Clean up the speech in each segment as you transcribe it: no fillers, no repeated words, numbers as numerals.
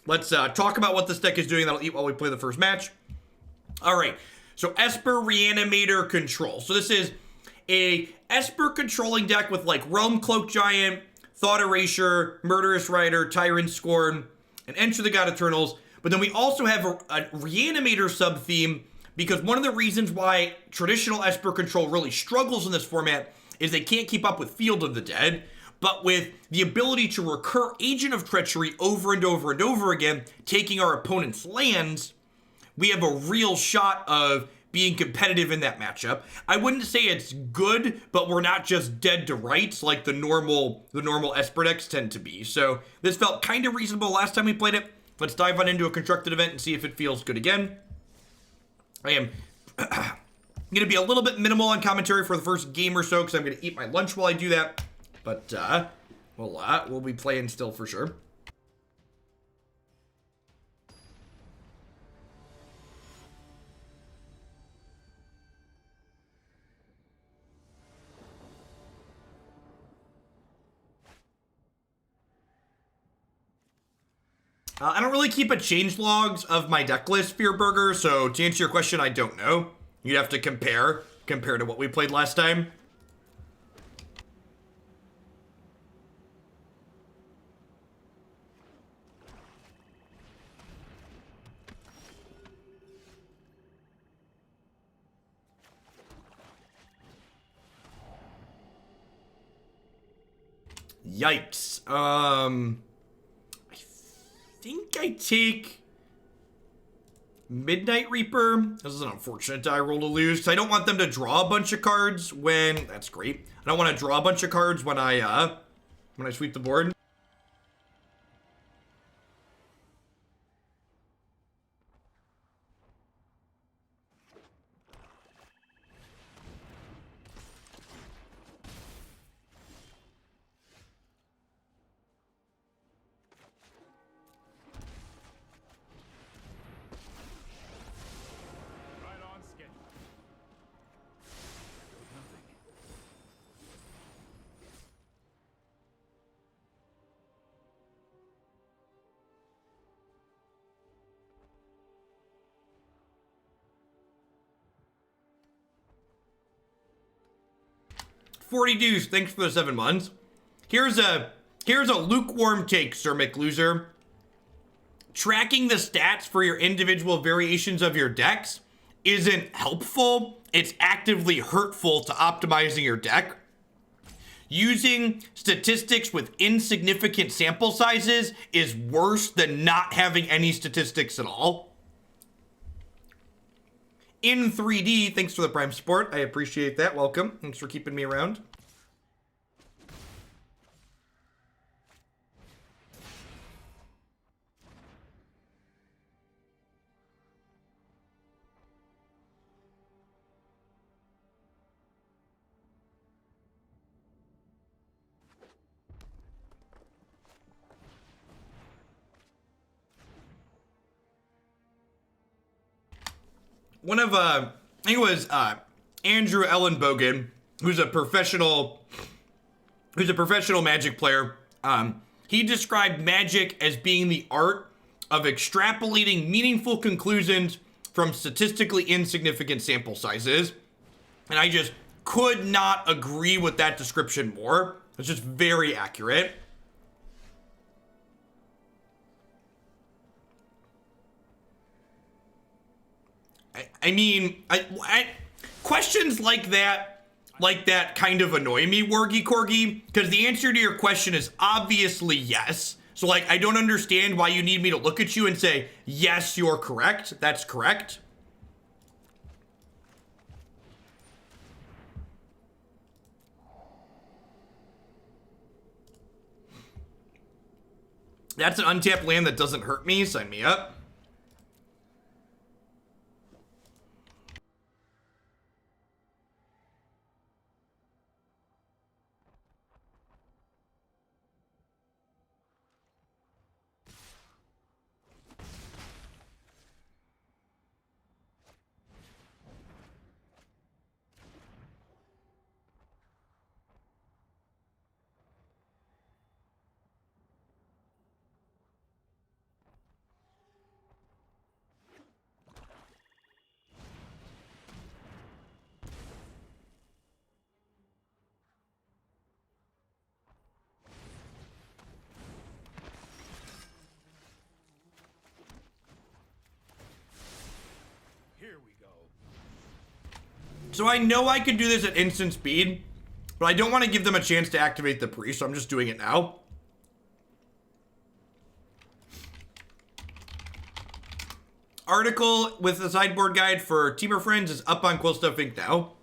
let's talk about what this deck is doing. That'll eat while we play the first match. All right, so Esper Reanimator Control. So this is a Esper controlling deck with like Realm-Cloaked Giant, Thought Erasure, Murderous Rider, Tyrant, Scorn, and Enter the God Eternals. But then we also have a Reanimator sub-theme, because one of the reasons why traditional Esper control really struggles in this format is they can't keep up with Field of the Dead. But with the ability to recur Agent of Treachery over and over and over again, taking our opponent's lands, we have a real shot of being competitive in that matchup. I wouldn't say it's good, but we're not just dead to rights like the normal Esper decks tend to be. So this felt kind of reasonable last time we played it. Let's dive on into a constructed event and see if it feels good again. I am going to be a little bit minimal on commentary for the first game or so, because I'm going to eat my lunch while I do that. But we'll be playing still for sure. I don't really keep a change logs of my deck list, Fearburger, so to answer your question, I don't know. You'd have to compare to what we played last time. Yikes. I think I take Midnight Reaper. This is an unfortunate die roll to lose, because I don't want them to draw a bunch of cards when... That's great. I don't want to draw a bunch of cards when I sweep the board. $40 dues, thanks for the 7 months. Here's a lukewarm take, Sir McLoser. Tracking the stats for your individual variations of your decks isn't helpful. It's actively hurtful to optimizing your deck. Using statistics with insignificant sample sizes is worse than not having any statistics at all. In 3D, thanks for the Prime support. I appreciate that. Welcome. Thanks for keeping me around. One of, I think it was Andrew Ellenbogen, who's a professional Magic player. He described Magic as being the art of extrapolating meaningful conclusions from statistically insignificant sample sizes. And I just could not agree with that description more. It's just very accurate. I mean, questions like that kind of annoy me, Wargy Corgi, because the answer to your question is obviously yes. So, like, I don't understand why you need me to look at you and say, yes, you're correct. That's correct. That's an untapped land that doesn't hurt me. Sign me up. So I know I could do this at instant speed, but I don't want to give them a chance to activate the priest, so I'm just doing it now. Article with the sideboard guide for Teamer Friends is up on Quill Stuff Inc. now.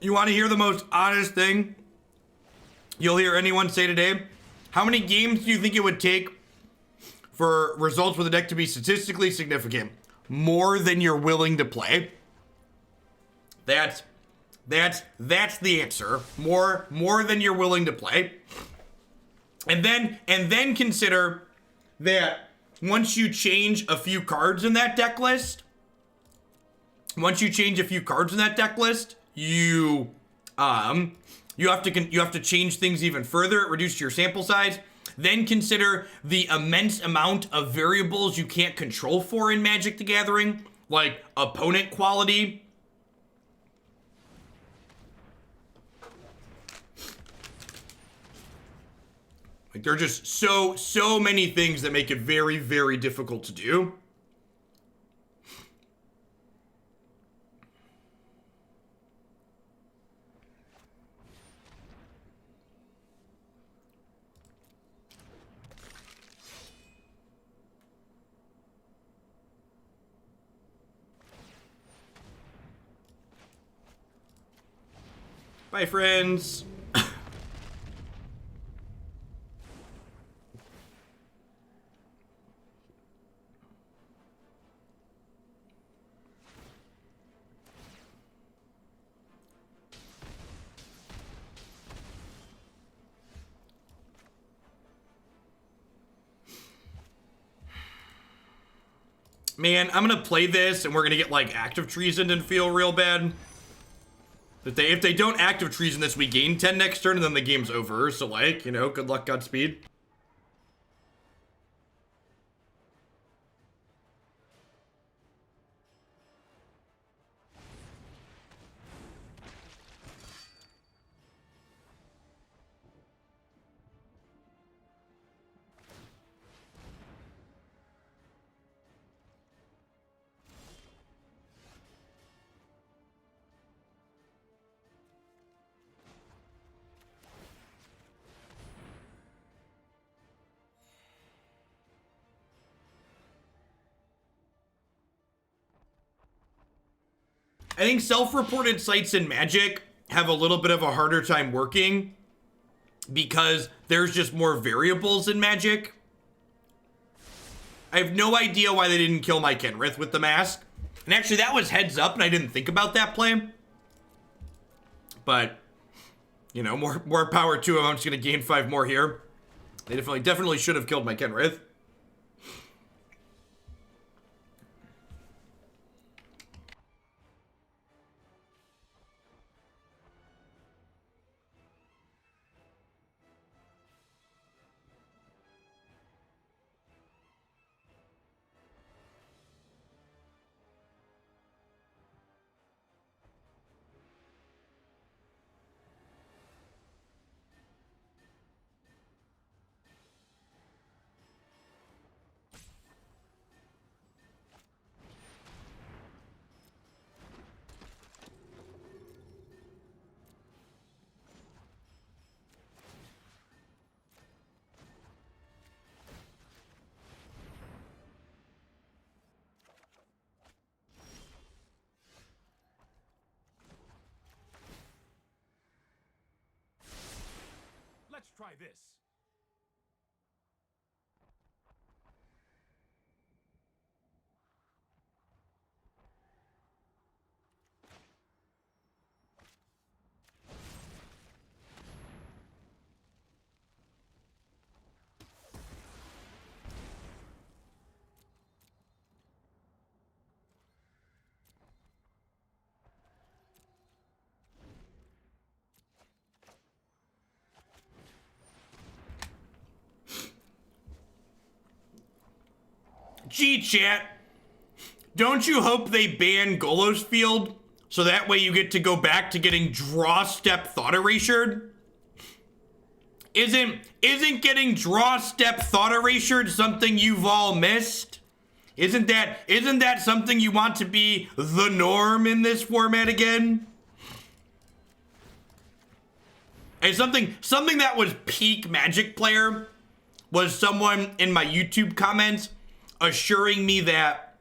You want to hear the most honest thing you'll hear anyone say today? How many games do you think it would take for results with a deck to be statistically significant? More than you're willing to play. That's the answer. More than you're willing to play. And then consider that once you change a few cards in that deck list, you have to change things even further. It reduces your sample size. Then consider the immense amount of variables you can't control for in Magic the Gathering, like opponent quality. Like, there are just so many things that make it very, very difficult to do. Bye, friends. Man, I'm gonna play this and we're gonna get like active treason and feel real bad. If they don't active treason this, we gain 10 next turn and then the game's over. So like, you know, good luck, Godspeed. I think self-reported sites in Magic have a little bit of a harder time working because there's just more variables in Magic. I have no idea why they didn't kill my Kenrith with the mask. And actually, that was heads up, and I didn't think about that play. But, you know, more power to them. I'm just going to gain 5 more here. They definitely should have killed my Kenrith. Let's try this. Gee, chat, don't you hope they ban Golos Field so that way you get to go back to getting draw step Thought Erasure? Isn't getting draw step Thought Erasure something you've all missed? Isn't that something you want to be the norm in this format again? And something that was peak Magic player was someone in my YouTube comments assuring me that,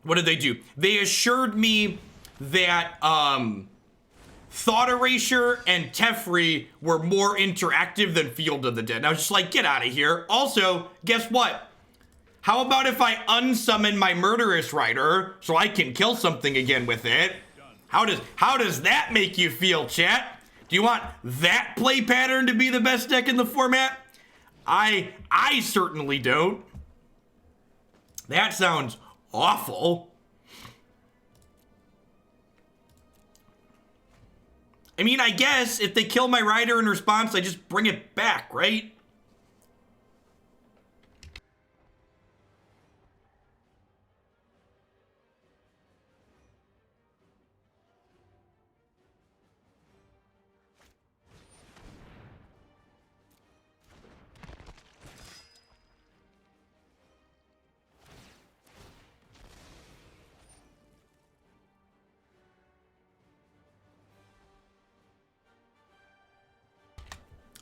what did they do? They assured me that Thought Erasure and Teferi were more interactive than Field of the Dead. And I was just like, get out of here. Also, guess what? How about if I unsummon my Murderous Rider so I can kill something again with it? How does that make you feel, chat? Do you want that play pattern to be the best deck in the format? I certainly don't. That sounds awful. I mean, I guess if they kill my rider in response, I just bring it back, right?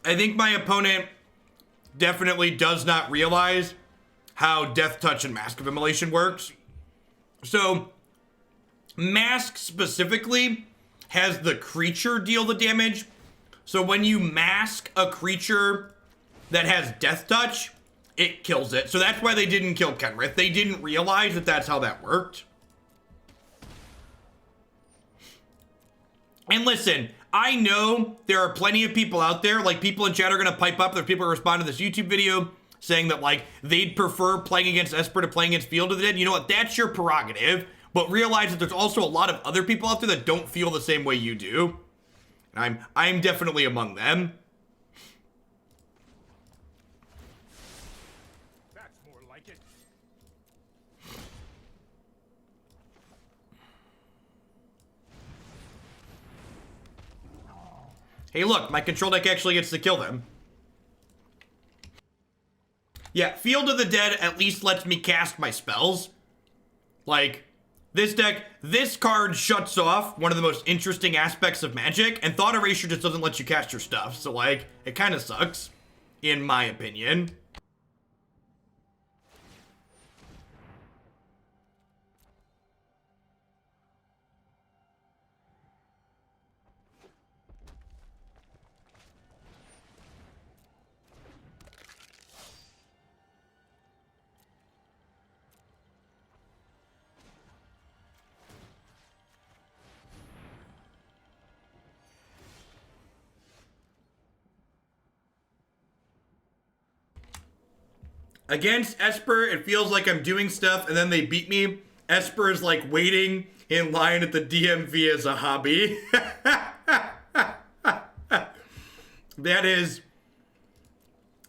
I think my opponent definitely does not realize how Death Touch and Mask of Immolation works. So, Mask specifically has the creature deal the damage. So when you mask a creature that has Death Touch, it kills it. So that's why they didn't kill Kenrith. They didn't realize that that's how that worked. And listen, I know there are plenty of people out there, like people in chat are gonna pipe up. There's people who respond to this YouTube video saying that like they'd prefer playing against Esper to playing against Field of the Dead. You know what? That's your prerogative. But realize that there's also a lot of other people out there that don't feel the same way you do. And I'm definitely among them. That's more like it. Hey, look, my control deck actually gets to kill them. Yeah, Field of the Dead at least lets me cast my spells. Like, this deck, this card shuts off one of the most interesting aspects of Magic, and Thought Erasure just doesn't let you cast your stuff. So, like, it kind of sucks, in my opinion. Against Esper, it feels like I'm doing stuff and then they beat me. Esper is like waiting in line at the DMV as a hobby. That is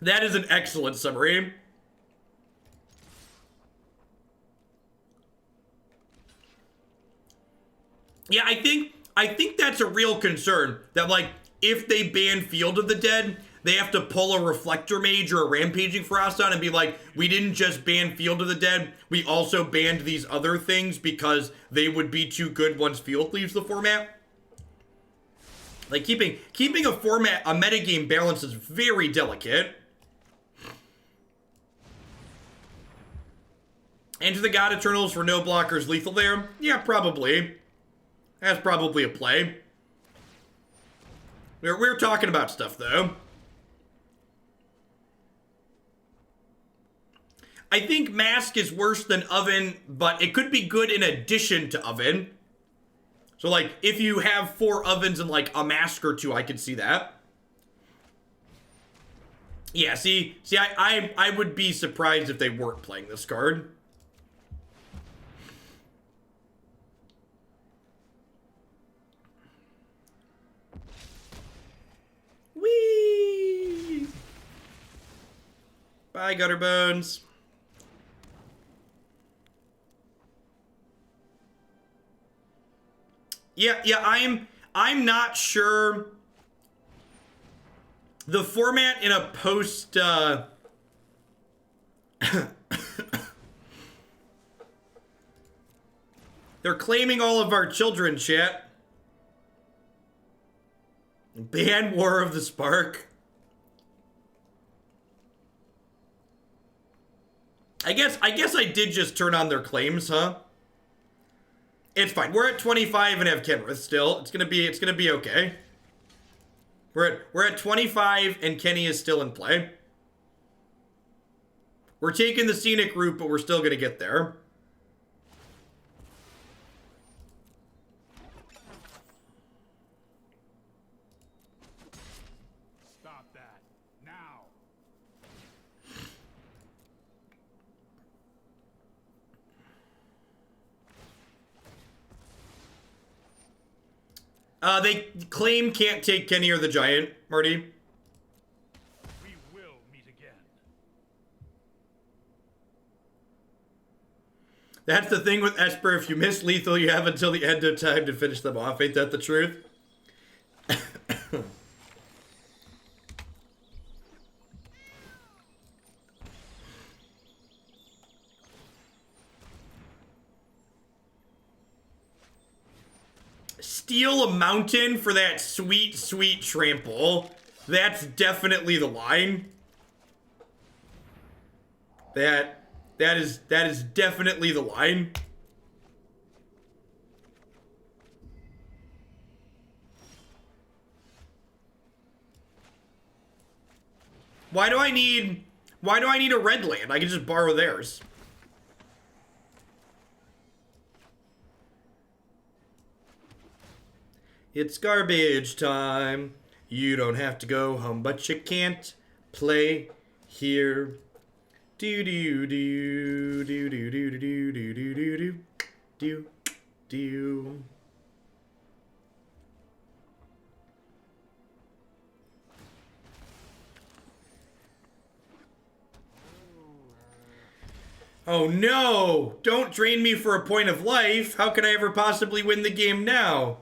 an excellent summary. Yeah, I think that's a real concern. That like if they ban Field of the Dead, they have to pull a Reflector Mage or a Rampaging Frost on and be like, we didn't just ban Field of the Dead, we also banned these other things because they would be too good once Field leaves the format. Like keeping a metagame balance is very delicate. Enter the God Eternals for no blockers lethal there? Yeah, probably. That's probably a play. We're talking about stuff though. I think Mask is worse than Oven, but it could be good in addition to Oven. So, like, if you have 4 Ovens and, like, a Mask or 2, I could see that. Yeah, see, I would be surprised if they weren't playing this card. Whee! Bye, Gutter Bones. I'm not sure. The format in a post, they're claiming all of our children, chat. Ban War of the Spark. I guess I did just turn on their claims, huh? It's fine. We're at 25 and have Kenrith still. It's gonna be okay. We're at 25 and Kenny is still in play. We're taking the scenic route, but we're still gonna get there. Stop that now. They claim can't take Kenny or the Giant, Marty. We will meet again. That's the thing with Esper. If you miss lethal, you have until the end of time to finish them off. Ain't that the truth? Steal a mountain for that sweet, sweet trample. That's definitely the line. That is definitely the line. Why do I need a red land? I can just borrow theirs. It's garbage time. You don't have to go home, but you can't play here. Do do do do do do do do do do do do do. Oh no! Don't drain me for a point of life. How can I ever possibly win the game now?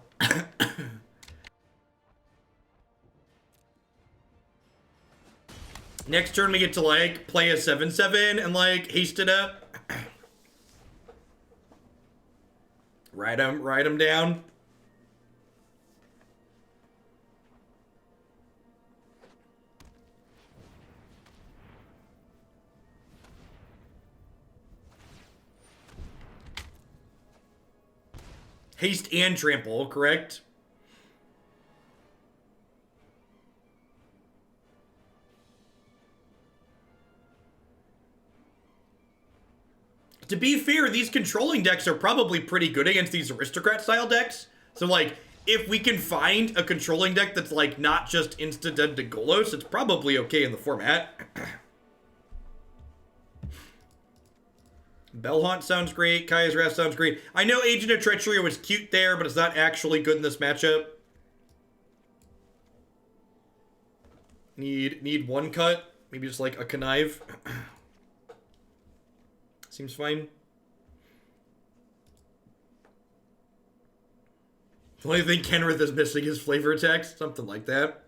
Next turn we get to like play a 7/7 and like haste it up. Ride him down. Haste and trample, correct? To be fair, these controlling decks are probably pretty good against these aristocrat-style decks. So, like, if we can find a controlling deck that's, like, not just insta-dead to Golos, it's probably okay in the format. Bell-Haunt sounds great. Kaya's Wrath sounds great. I know Agent of Treachery was cute there, but it's not actually good in this matchup. Need one cut. Maybe just, like, a Connive. Seems fine. The only thing Kenrith is missing is flavor text. Something like that.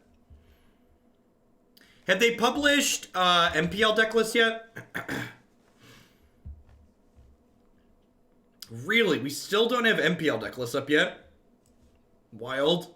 Have they published MPL deck list yet? Really? We still don't have MPL deck lists up yet? Wild.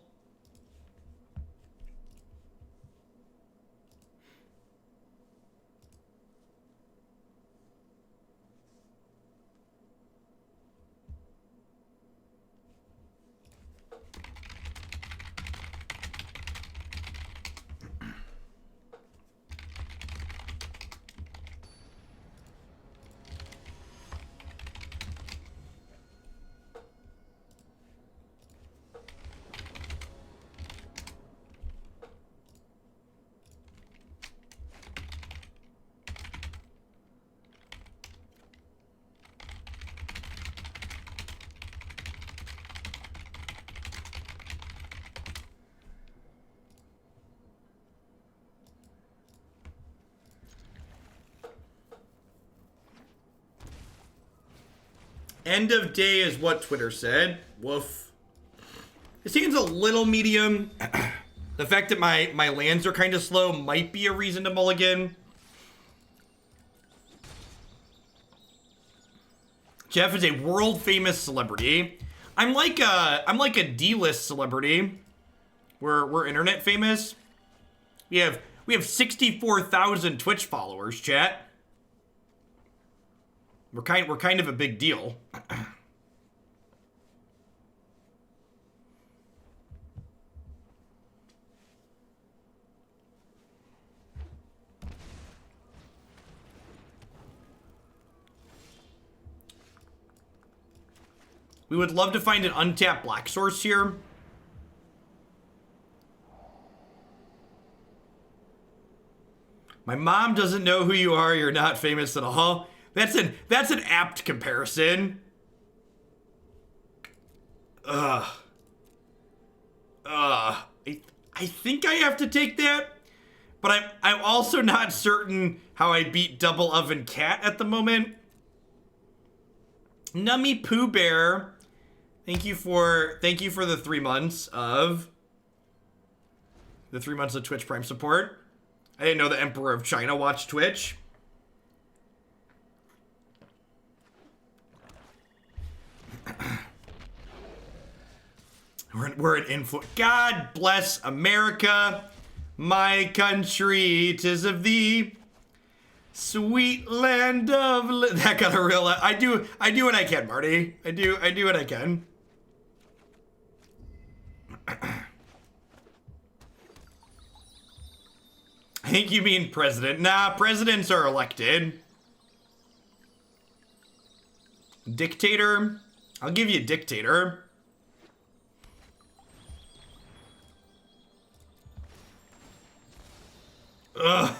End of day is what Twitter said. Woof. This hand's a little medium. The fact that my lands are kind of slow might be a reason to mulligan. Jeff is a world famous celebrity. I'm like a D-list celebrity. We're internet famous. We have 64,000 Twitch followers, chat. We're kind of a big deal. We would love to find an untapped black source here. My mom doesn't know who you are. You're not famous at all. That's an apt comparison. I think I have to take that, but I'm also not certain how I beat Double Oven Cat at the moment. Nummy Pooh Bear, thank you for the 3 months of Twitch Prime support. I didn't know the Emperor of China watched Twitch. We're an influence. God bless America, my country, 'tis of thee, sweet land of that got a real. I do what I can, Marty. I do what I can. I think you mean president. Nah, presidents are elected. Dictator. I'll give you dictator. Oh,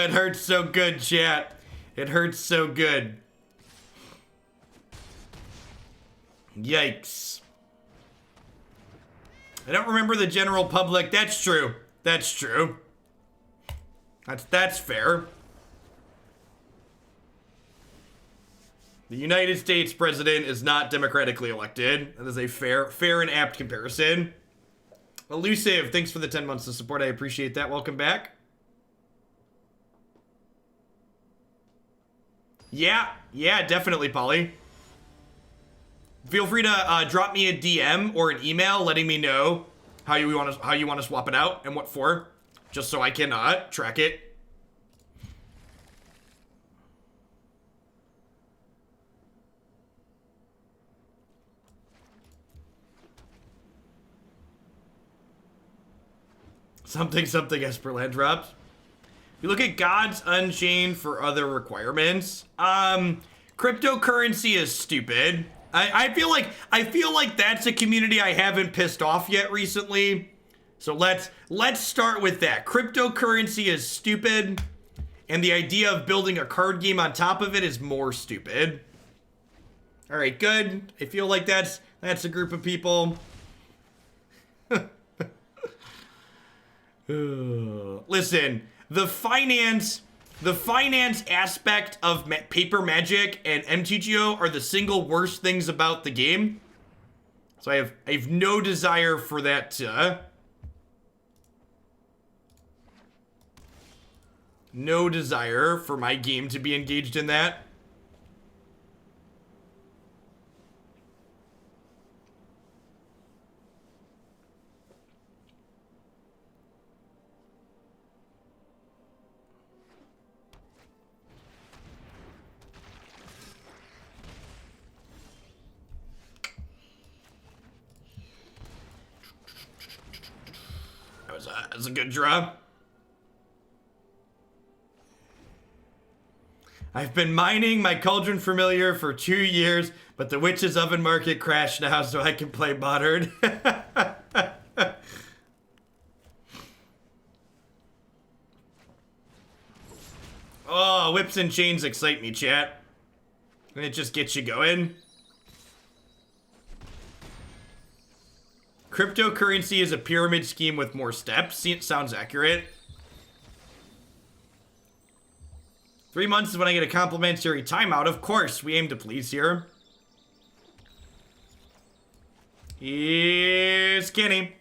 it hurts so good, chat. It hurts so good. Yikes. I don't remember the general public. That's true. That's true. That's fair. The United States president is not democratically elected. That is a fair and apt comparison. Elusive, thanks for the 10 months of support. I appreciate that. Welcome back. Yeah, definitely, Polly. Feel free to drop me a DM or an email letting me know how you want to swap it out and what for, just so I can track it. Something Esperland drops. You look at Gods Unchained for other requirements. Cryptocurrency is stupid. I feel like that's a community I haven't pissed off yet recently. So let's start with that. Cryptocurrency is stupid, and the idea of building a card game on top of it is more stupid. All right, good. I feel like that's a group of people. Listen, the finance aspect of paper magic and MTGO are the single worst things about the game. So I have no desire for that no desire for my game to be engaged in that. That's a good draw. I've been mining my Cauldron Familiar for 2 years, but the Witch's Oven market crashed now, so I can play Modern. Oh, whips and chains excite me, chat. And it just gets you going. Cryptocurrency is a pyramid scheme with more steps. See, it sounds accurate. 3 months is when I get a complimentary timeout. Of course, we aim to please here. is Kenny.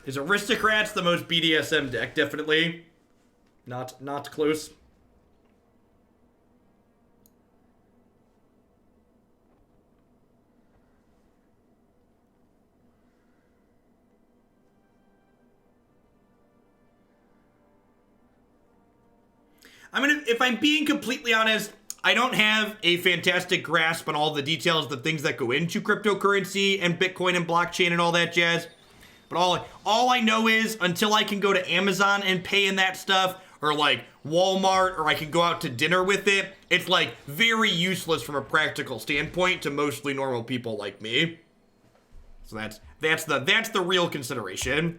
Is Aristocrats the most BDSM deck? Definitely. Not close. If I'm being completely honest, I don't have a fantastic grasp on all the details, the things that go into cryptocurrency and Bitcoin and blockchain and all that jazz. But all I know is until I can go to Amazon and pay in that stuff, or like Walmart, or I can go out to dinner with it, it's like very useless from a practical standpoint to mostly normal people like me. So that's the real consideration.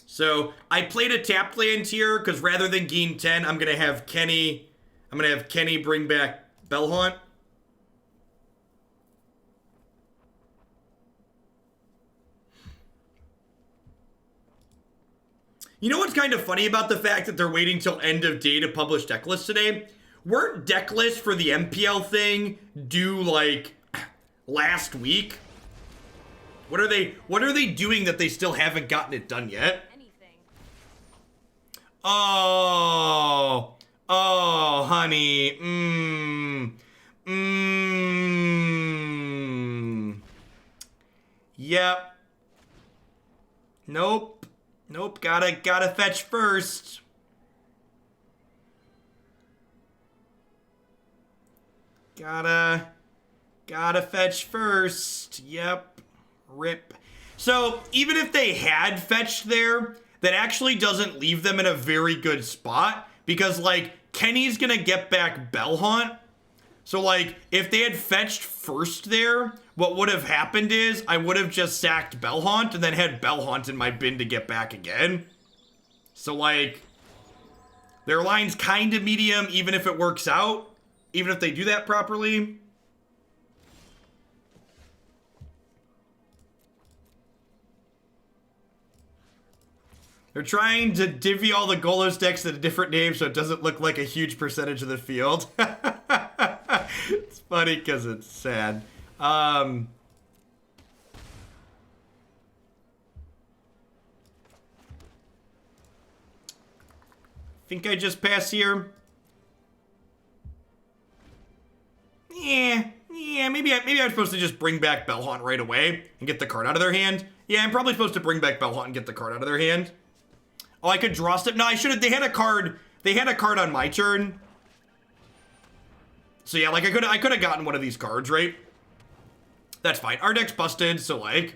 So I played a tapped land here because rather than gain 10, I'm gonna have Kenny bring back Bell-Haunt. You know what's kind of funny about the fact that they're waiting till end of day to publish deck lists today? Weren't deck lists for the MPL thing due like last week? What are they doing that they still haven't gotten it done yet? Oh, honey. Yep. Nope. Gotta fetch first. Gotta fetch first. Yep. Rip. So, even if they had fetched there, that actually doesn't leave them in a very good spot, because, like, Kenny's gonna get back Bell-Haunt. So, like, if they had fetched first there, what would have happened is I would have just sacked Bell-Haunt and then had Bell-Haunt in my bin to get back again. So, like, their line's kind of medium, even if it works out, even if they do that properly. They're trying to divvy all the Golos decks at a different name so it doesn't look like a huge percentage of the field. It's funny because it's sad. I think I just pass here. Yeah, maybe I'm supposed to just bring back Bell-Haunt right away and get the card out of their hand. Yeah, I'm probably supposed to bring back Bell-Haunt and get the card out of their hand. Oh, I could draw step. No, I should have. They had a card on my turn. So yeah, like I could have gotten one of these cards, right? That's fine. Our deck's busted, so like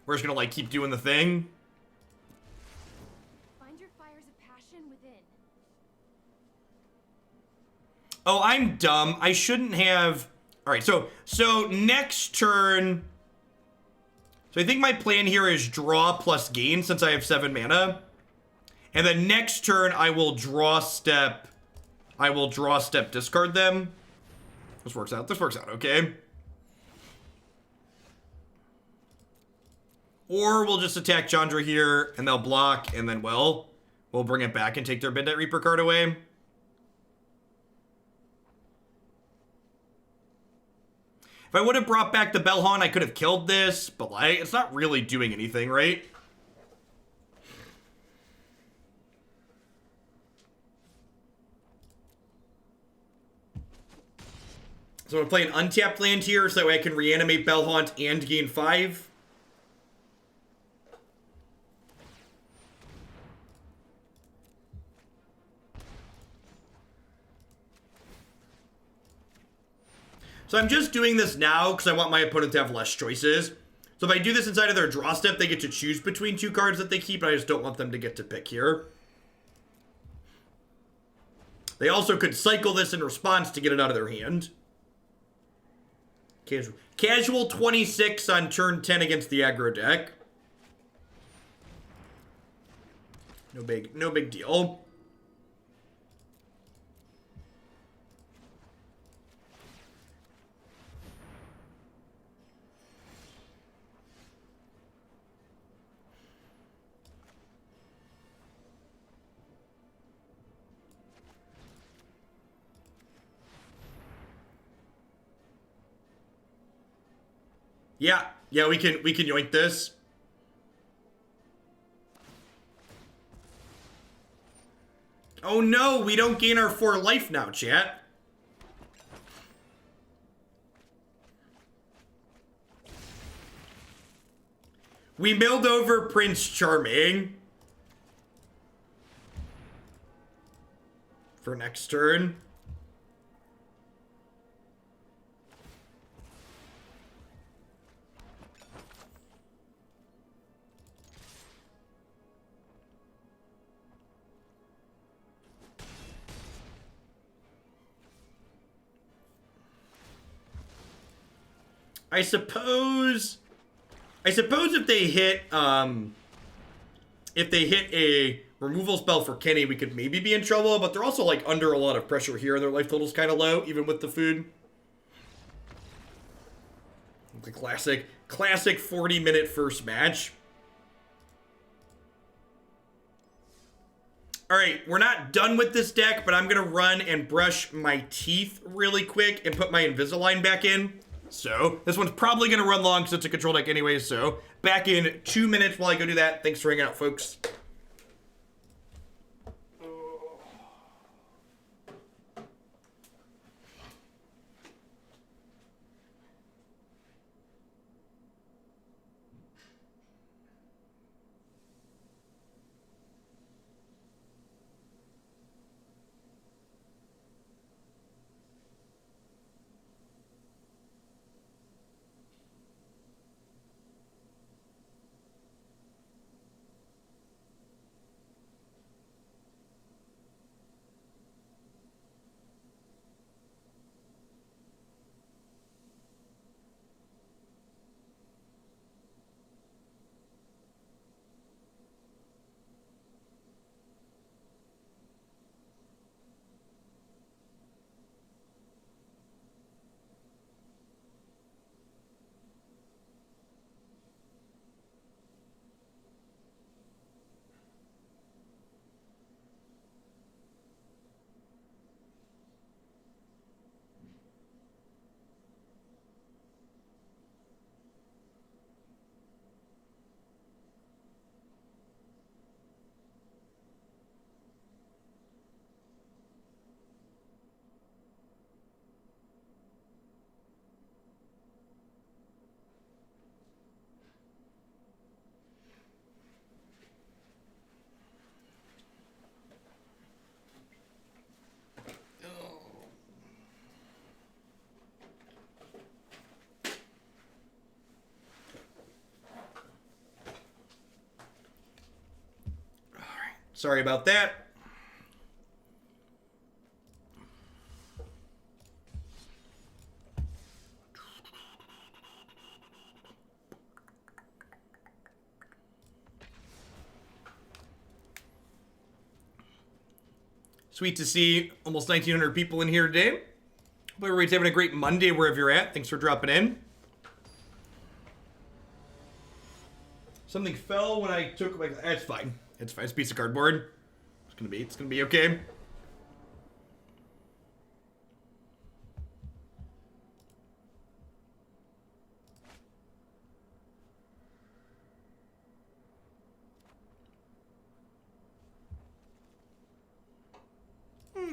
we're just gonna like keep doing the thing. Find your fires of passion within. Oh, I'm dumb. I shouldn't have. All right, so next turn. So I think my plan here is draw plus gain since I have 7 mana. And then next turn I will draw step. Discard them. This works out. Okay. Or we'll just attack Chandra here and they'll block and then we'll bring it back and take their Midnight Reaper card away. If I would have brought back the Bell-Haunt, I could have killed this, but like, it's not really doing anything, right? So I'm playing untapped land here, so that way I can reanimate Bell-Haunt and gain 5. So I'm just doing this now because I want my opponent to have less choices. So if I do this inside of their draw step, they get to choose between 2 cards that they keep, and I just don't want them to get to pick here. They also could cycle this in response to get it out of their hand. Casual 26 on turn 10 against the aggro deck. No big deal. Yeah, yeah, we can yoink this. Oh no, we don't gain our 4 life now, chat. We milled over Prince Charming. For next turn. I suppose if they hit a removal spell for Kenny, we could maybe be in trouble, but they're also like under a lot of pressure here. Their life total's kind of low, even with the food. The classic 40-minute first match. All right, we're not done with this deck, but I'm gonna run and brush my teeth really quick and put my Invisalign back in. So, this one's probably going to run long because it's a control deck anyway, so back in 2 minutes while I go do that. Thanks for hanging out, folks. Sorry about that. Sweet to see almost 1,900 people in here today. Hope everybody's having a great Monday wherever you're at. Thanks for dropping in. Something fell when I took my... That's fine. It's fine. It's a piece of cardboard. It's gonna be okay.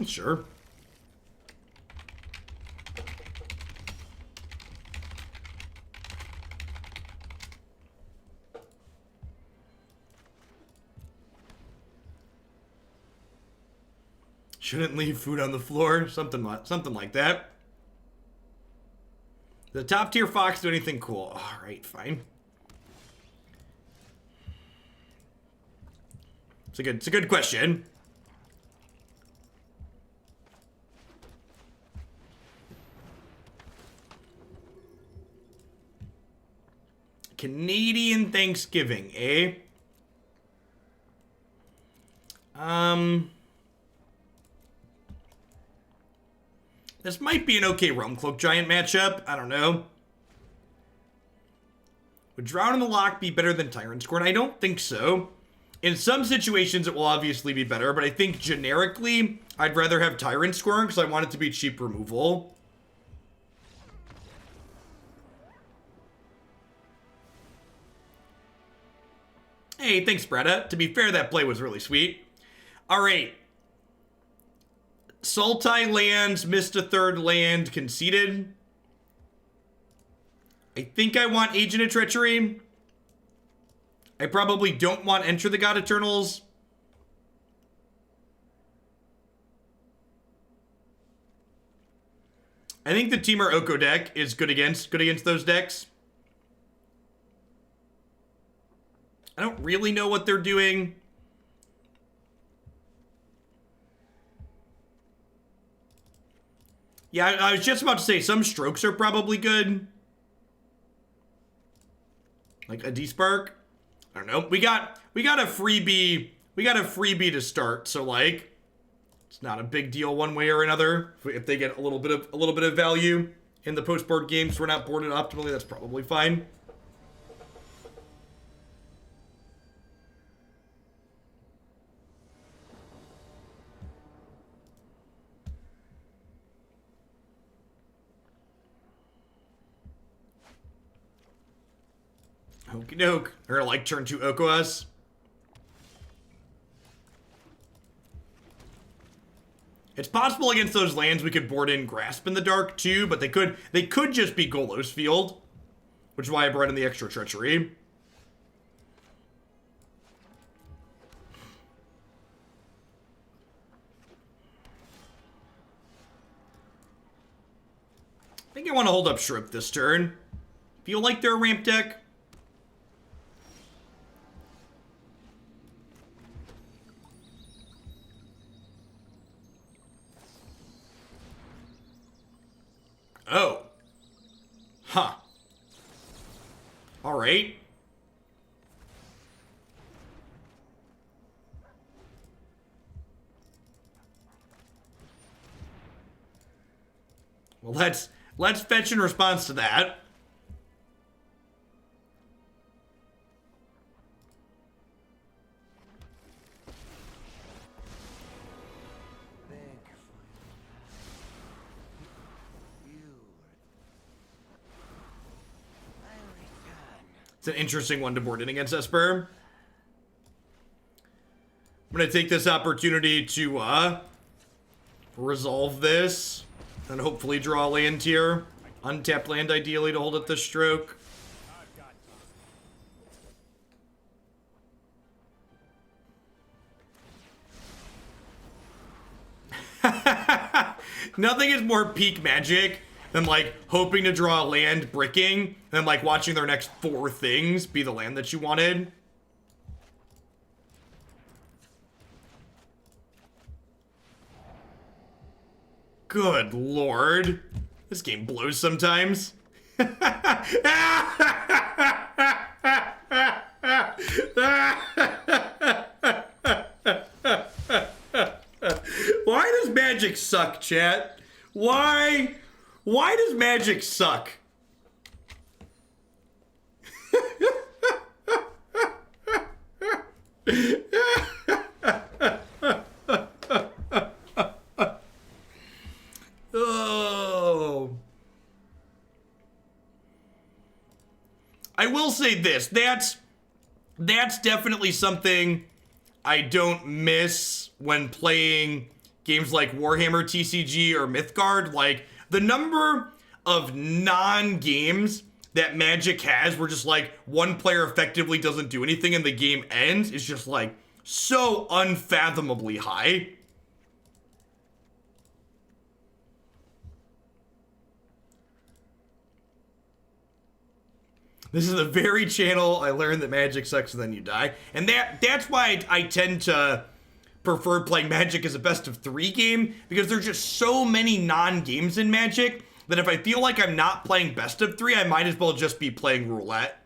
Sure. Shouldn't leave food on the floor. Something like that. The top tier fox do anything cool? All right, fine. It's a good question. Canadian Thanksgiving, eh? This might be an okay Realm-Cloaked Giant matchup. I don't know. Would Drown in the Loch be better than Tyrant Scorn? I don't think so. In some situations, it will obviously be better, but I think generically, I'd rather have Tyrant Scorn because I want it to be cheap removal. Hey, thanks, Bretta. To be fair, that play was really sweet. All right. Sultai lands, missed a third land, conceded. I think I want Agent of Treachery. I probably don't want Enter the God Eternals. I think the Temur Oko deck is good against those decks. I don't really know what they're doing. Yeah, I was just about to say some strokes are probably good. Like a Despark. I don't know. We got a freebie. We got a freebie to start, so like it's not a big deal one way or another. If they get a little bit of value in the post-board games, we're not boarded optimally, that's probably fine. Okie doke. They're gonna like turn 2 Oko us. It's possible against those lands we could board in Grasp in the Dark too, but they could just be Golos Field, which is why I brought in the extra Treachery. I think I want to hold up Shrimp this turn. Feel like they're a ramp deck. Oh. Huh. All right. Well, let's fetch in response to that. It's an interesting one to board in against Esper. I'm going to take this opportunity to resolve this and hopefully draw a land here. Untapped land ideally to hold up this stroke. Nothing is more peak Magic than like hoping to draw a land, bricking, and like watching their next 4 things be the land that you wanted. Good lord. This game blows sometimes. Why does Magic suck, chat? Why does Magic suck? Oh. I will say this. That's definitely something I don't miss when playing games like Warhammer TCG or Mythgard. Like, the number of non-games that Magic has where just like one player effectively doesn't do anything and the game ends is just like so unfathomably high. This is the very channel I learned that Magic sucks and then you die. And that's why I tend to prefer playing Magic as a best of 3 game, because there's just so many non-games in Magic that if I feel like I'm not playing best of 3, I might as well just be playing roulette.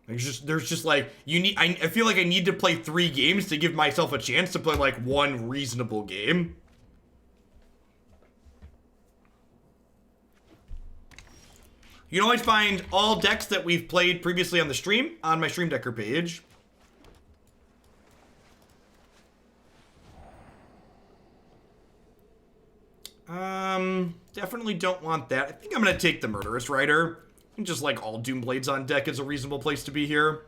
There's just like, I feel like I need to play 3 games to give myself a chance to play like 1 reasonable game. You can always find all decks that we've played previously on the stream on my Stream Decker page. Definitely don't want that. I think I'm gonna take the Murderous Rider. And just like all Doomblades on deck is a reasonable place to be here.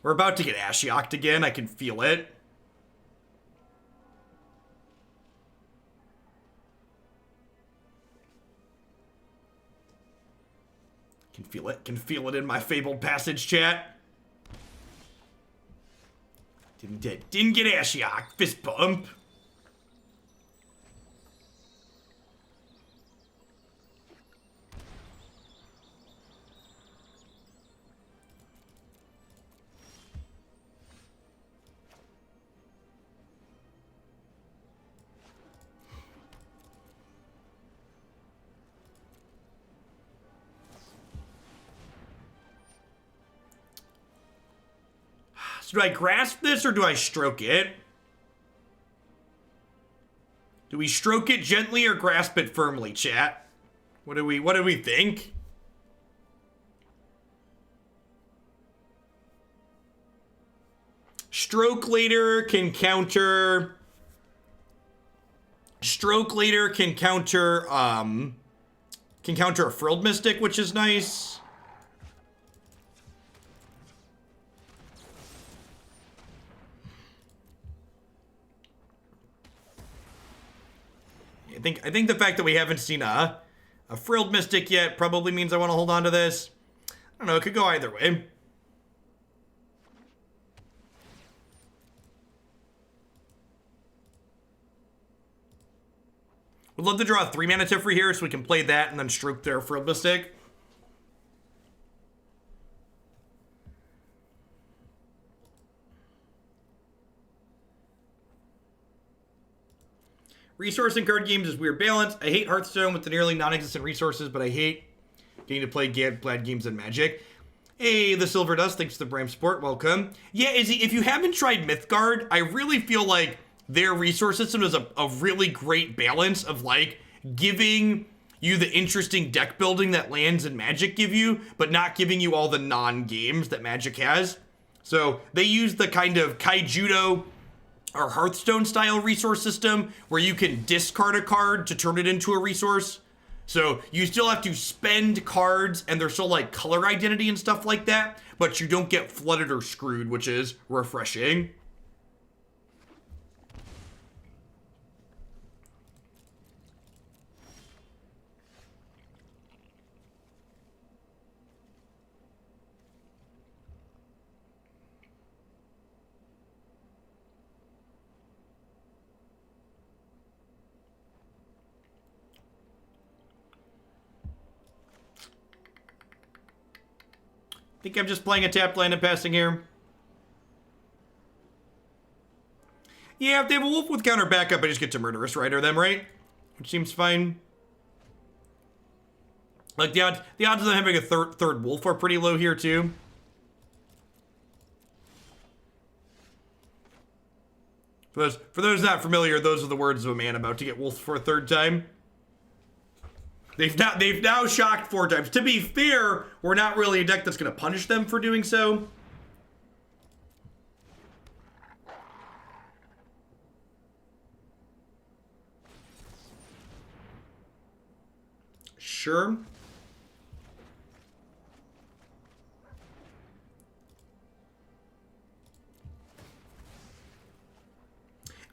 We're about to get Ashioked again. I can feel it. Can feel it. Can feel it in my Fabled Passage chat. Didn't get Ashioked. Fist bump. So do I grasp this or do I stroke it? Do we stroke it gently or grasp it firmly, chat? What do we think? Stroke Leader can counter a Frilled Mystic, which is nice. I think the fact that we haven't seen a Frilled Mystic yet probably means I want to hold on to this. I don't know, it could go either way. Would love to draw a 3-mana Teferi here so we can play that and then stroke their Frilled Mystic. Resource in card games is weird balance. I hate Hearthstone with the nearly non-existent resources, but I hate getting to play bad games in Magic. Hey, the Silver Dust, thanks to the Bram support, welcome. Yeah, Izzy, if you haven't tried Mythgard, I really feel like their resource system is a really great balance of, like, giving you the interesting deck building that lands and Magic give you, but not giving you all the non-games that Magic has. So they use the kind of Kaijudo or Hearthstone style resource system where you can discard a card to turn it into a resource. So you still have to spend cards and there's still like color identity and stuff like that, but you don't get flooded or screwed, which is refreshing. Think I'm just playing a tapped land and passing here. Yeah, if they have a wolf with counter backup, I just get to Murderous Rider them, right? Which seems fine. Like, the odds of them having a third wolf are pretty low here, too. For those not familiar, those are the words of a man about to get wolf for a third time. They've now shocked 4 times. To be fair, we're not really a deck that's going to punish them for doing so. Sure.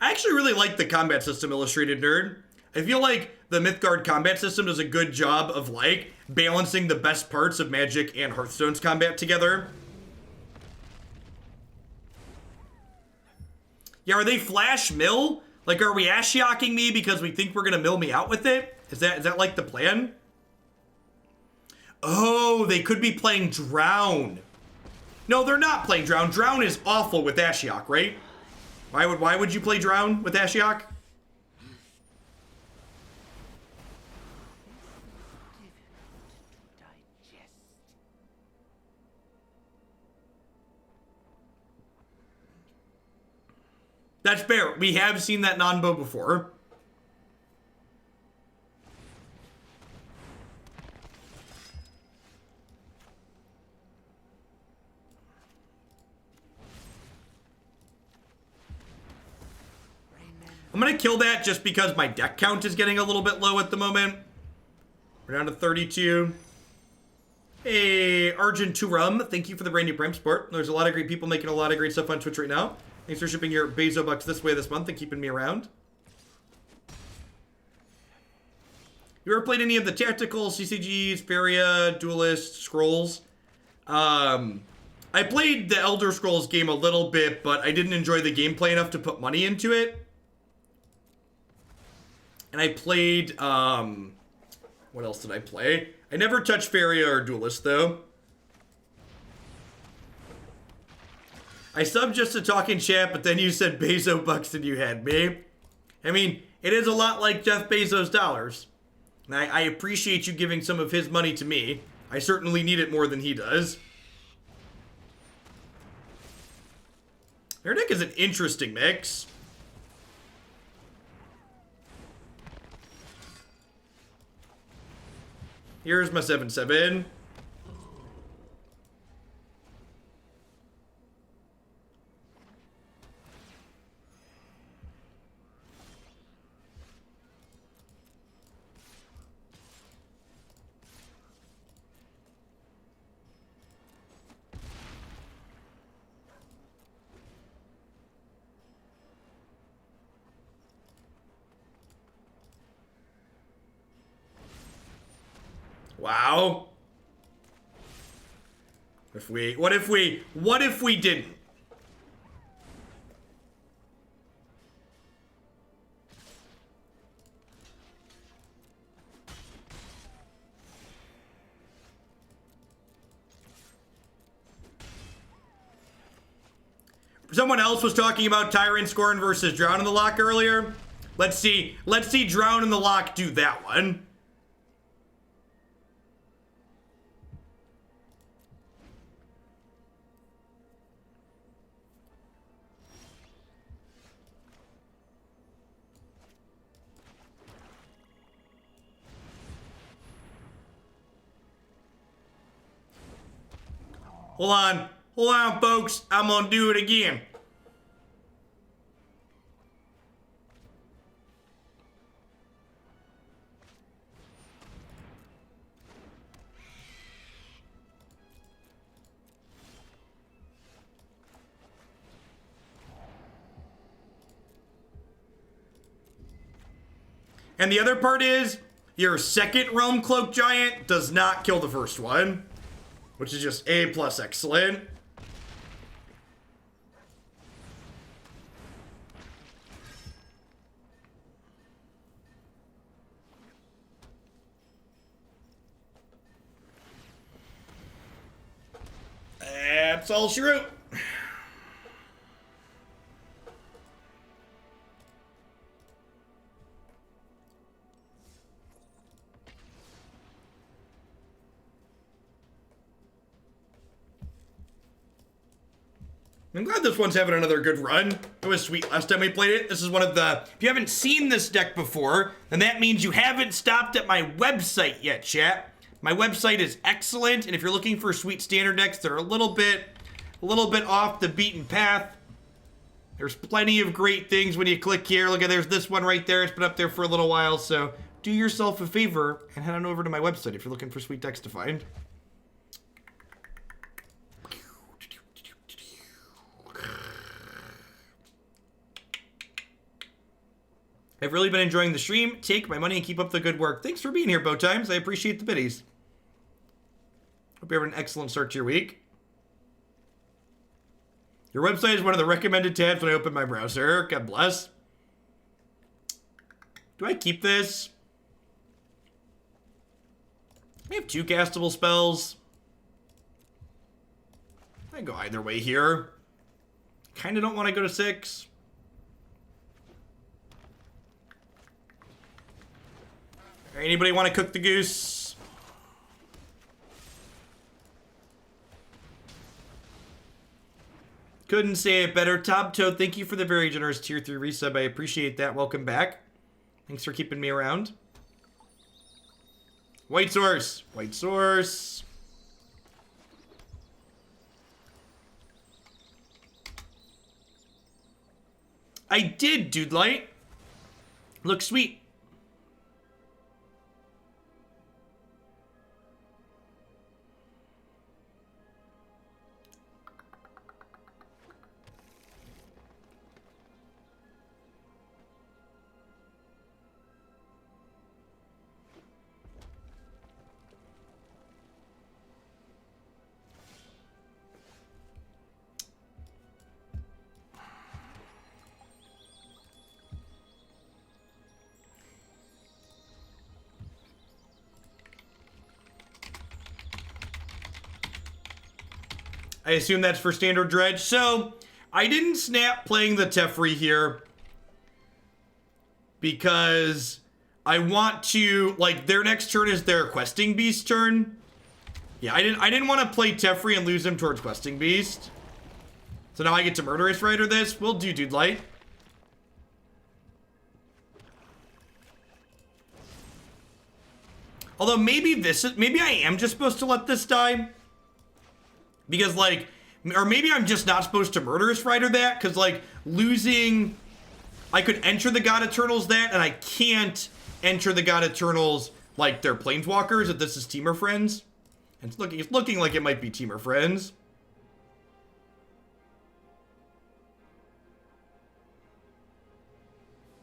I actually really like the combat system, Illustrated Nerd. I feel like the Mythgard combat system does a good job of, like, balancing the best parts of Magic and Hearthstone's combat together. Yeah, are they flash mill? Like, are we Ashiokking me because we think we're gonna mill me out with it? Is that like the plan? Oh, they could be playing Drown. No, they're not playing Drown. Drown is awful with Ashiok, right? Why would you play Drown with Ashiok? That's fair. We have seen that non-bow before. I'm gonna kill that just because my deck count is getting a little bit low at the moment. We're down to 32. Hey, Argenturum, thank you for the brand new Prime support. There's a lot of great people making a lot of great stuff on Twitch right now. Thanks for shipping your Bezo bucks this way this month and keeping me around. You ever played any of the tactical CCGs, Feria, Duelist, Scrolls? I played the Elder Scrolls game a little bit, but I didn't enjoy the gameplay enough to put money into it. And I played, what else did I play? I never touched Feria or Duelist, though. I subbed just to talk in chat, but then you said Bezo bucks and you had me. I mean, it is a lot like Jeff Bezos' dollars. And I appreciate you giving some of his money to me. I certainly need it more than he does. Their deck is an interesting mix. Here's my 7/7. Wow. What if we didn't? Someone else was talking about Tyrant, Scorn versus Drown in the Lock earlier. Let's see Drown in the Lock do that one. Hold on, folks. I'm gonna do it again. And the other part is, your second Realm-Cloaked Giant does not kill the first one, which is just A+ excellent. That's all she wrote. I'm glad this one's having another good run. It was sweet last time we played it. This is one of the... If you haven't seen this deck before, then that means you haven't stopped at my website yet, chat. My website is excellent, and if you're looking for sweet standard decks that are a little bit off the beaten path, there's plenty of great things when you click here. Look at, there's this one right there. It's been up there for a little while, so do yourself a favor and head on over to my website if you're looking for sweet decks to find. I've really been enjoying the stream. Take my money and keep up the good work. Thanks for being here, Bowtimes. I appreciate the biddies. Hope you're having an excellent start to your week. Your website is one of the recommended tabs when I open my browser. God bless. Do I keep this? I have 2 castable spells. I go either way here. Kind of don't want to go to 6. Anybody want to cook the goose? Couldn't say it better. Top Toad, thank you for the very generous tier 3 resub. I appreciate that. Welcome back. Thanks for keeping me around. White Source. White Source. I did, Dude Light. Looks sweet. I assume that's for standard dredge. So I didn't snap playing the Teferi here because I want to, like, their next turn is their Questing Beast turn. Yeah, I didn't want to play Teferi and lose him towards Questing Beast. So now I get to Murderous Rider this. We'll do Dude Light. Although maybe I am just supposed to let this die. Because, like, or maybe I'm just not supposed to Murderous Rider that. Because, like, losing, I could enter the God Eternals that, and I can't enter the God Eternals like they're Planeswalkers if this is Teamer Friends. And it's looking like it might be Teamer Friends.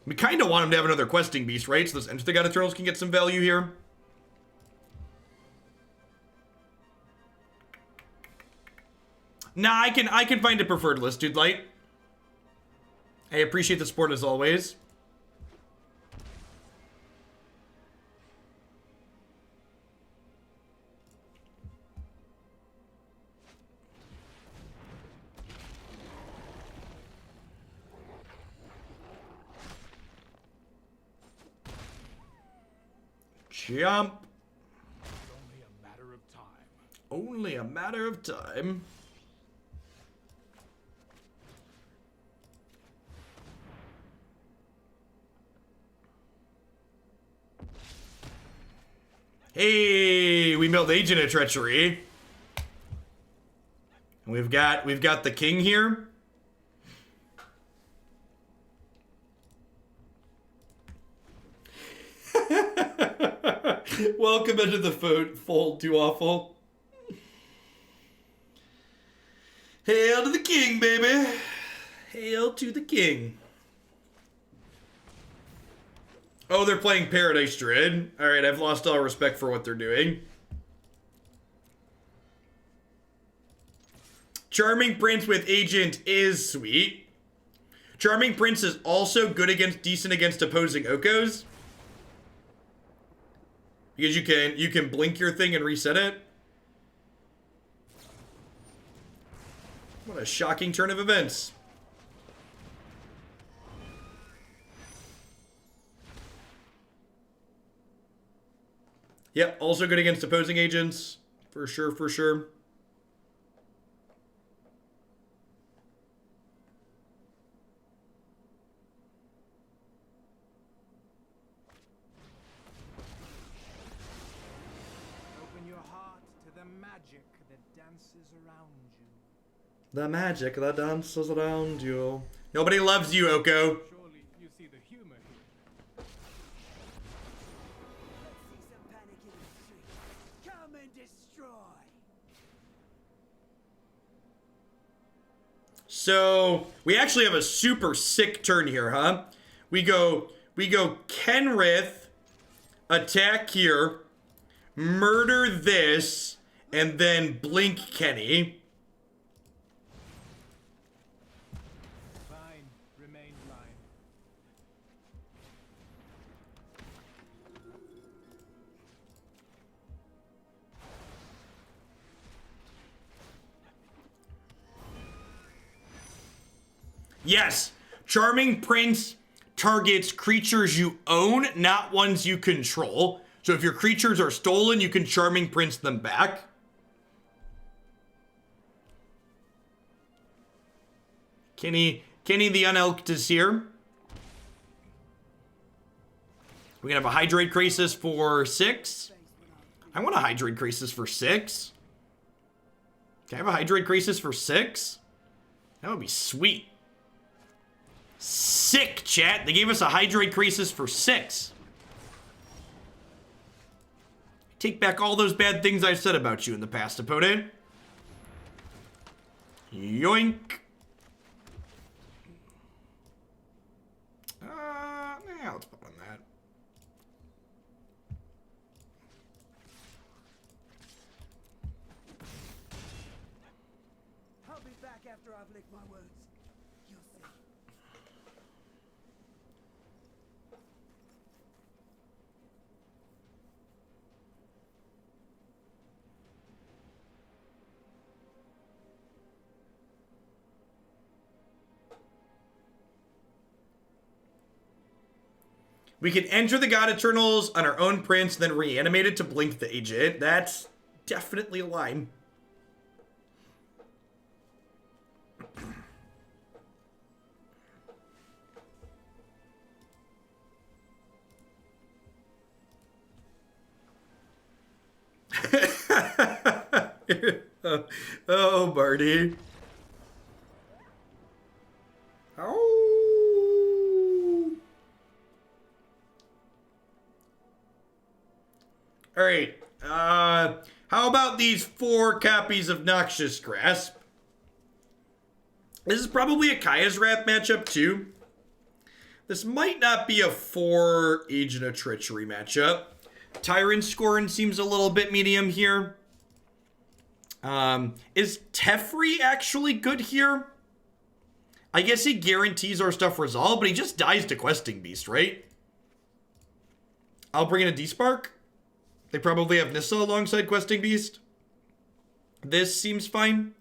We kind of want him to have another Questing Beast, right? So this Enter the God Eternals can get some value here. Nah, I can find a preferred list, Dude Light. I appreciate the support as always. Jump. Only a matter of time. Only a matter of time. Hey, we milled Agent of Treachery. And we've got the king here. Welcome into the fold, too awful. Hail to the king, baby. Hail to the king. Oh, they're playing Paradise Druid. Alright, I've lost all respect for what they're doing. Charming Prince with Agent is sweet. Charming Prince is also decent against opposing Okos. Because you can blink your thing and reset it. What a shocking turn of events. Yep, also good against opposing agents. For sure, for sure. Open your heart to the magic that dances around you. The magic that dances around you. Nobody loves you, Oko. Surely you see the humor here. Let's see some panic in the street. Come and destroy. So we actually have a super sick turn here, huh? We go Kenrith, attack here, murder this, and then blink Kenny. Fine, remain blind. Yes, Charming Prince targets creatures you own, not ones you control. So if your creatures are stolen, you can Charming Prince them back. Kenny the Unelked is here. We can have a Hydrate Crisis for 6. I want a Hydrate Crisis for 6. Can I have a Hydrate Crisis for 6? That would be sweet. Sick, chat. They gave us a Hydrate Crisis for 6. Take back all those bad things I've said about you in the past, opponent. Yoink. Yeah, let's put on that. I'll be back after I've licked my wounds. You'll see. We can enter the God Eternals on our own prince, then reanimate it to blink the agent. That's definitely a line. Oh, Barty. Oh. All right. How about these 4 copies of Noxious Grasp? This is probably a Kaya's Wrath matchup, too. This might not be a 4 Agent of Treachery matchup. Tyrant Scorn seems a little bit medium here. Is Teferi actually good here? I guess he guarantees our stuff resolved, but he just dies to Questing Beast, right? I'll bring in a Despark. They probably have Nissa alongside Questing Beast. This seems fine.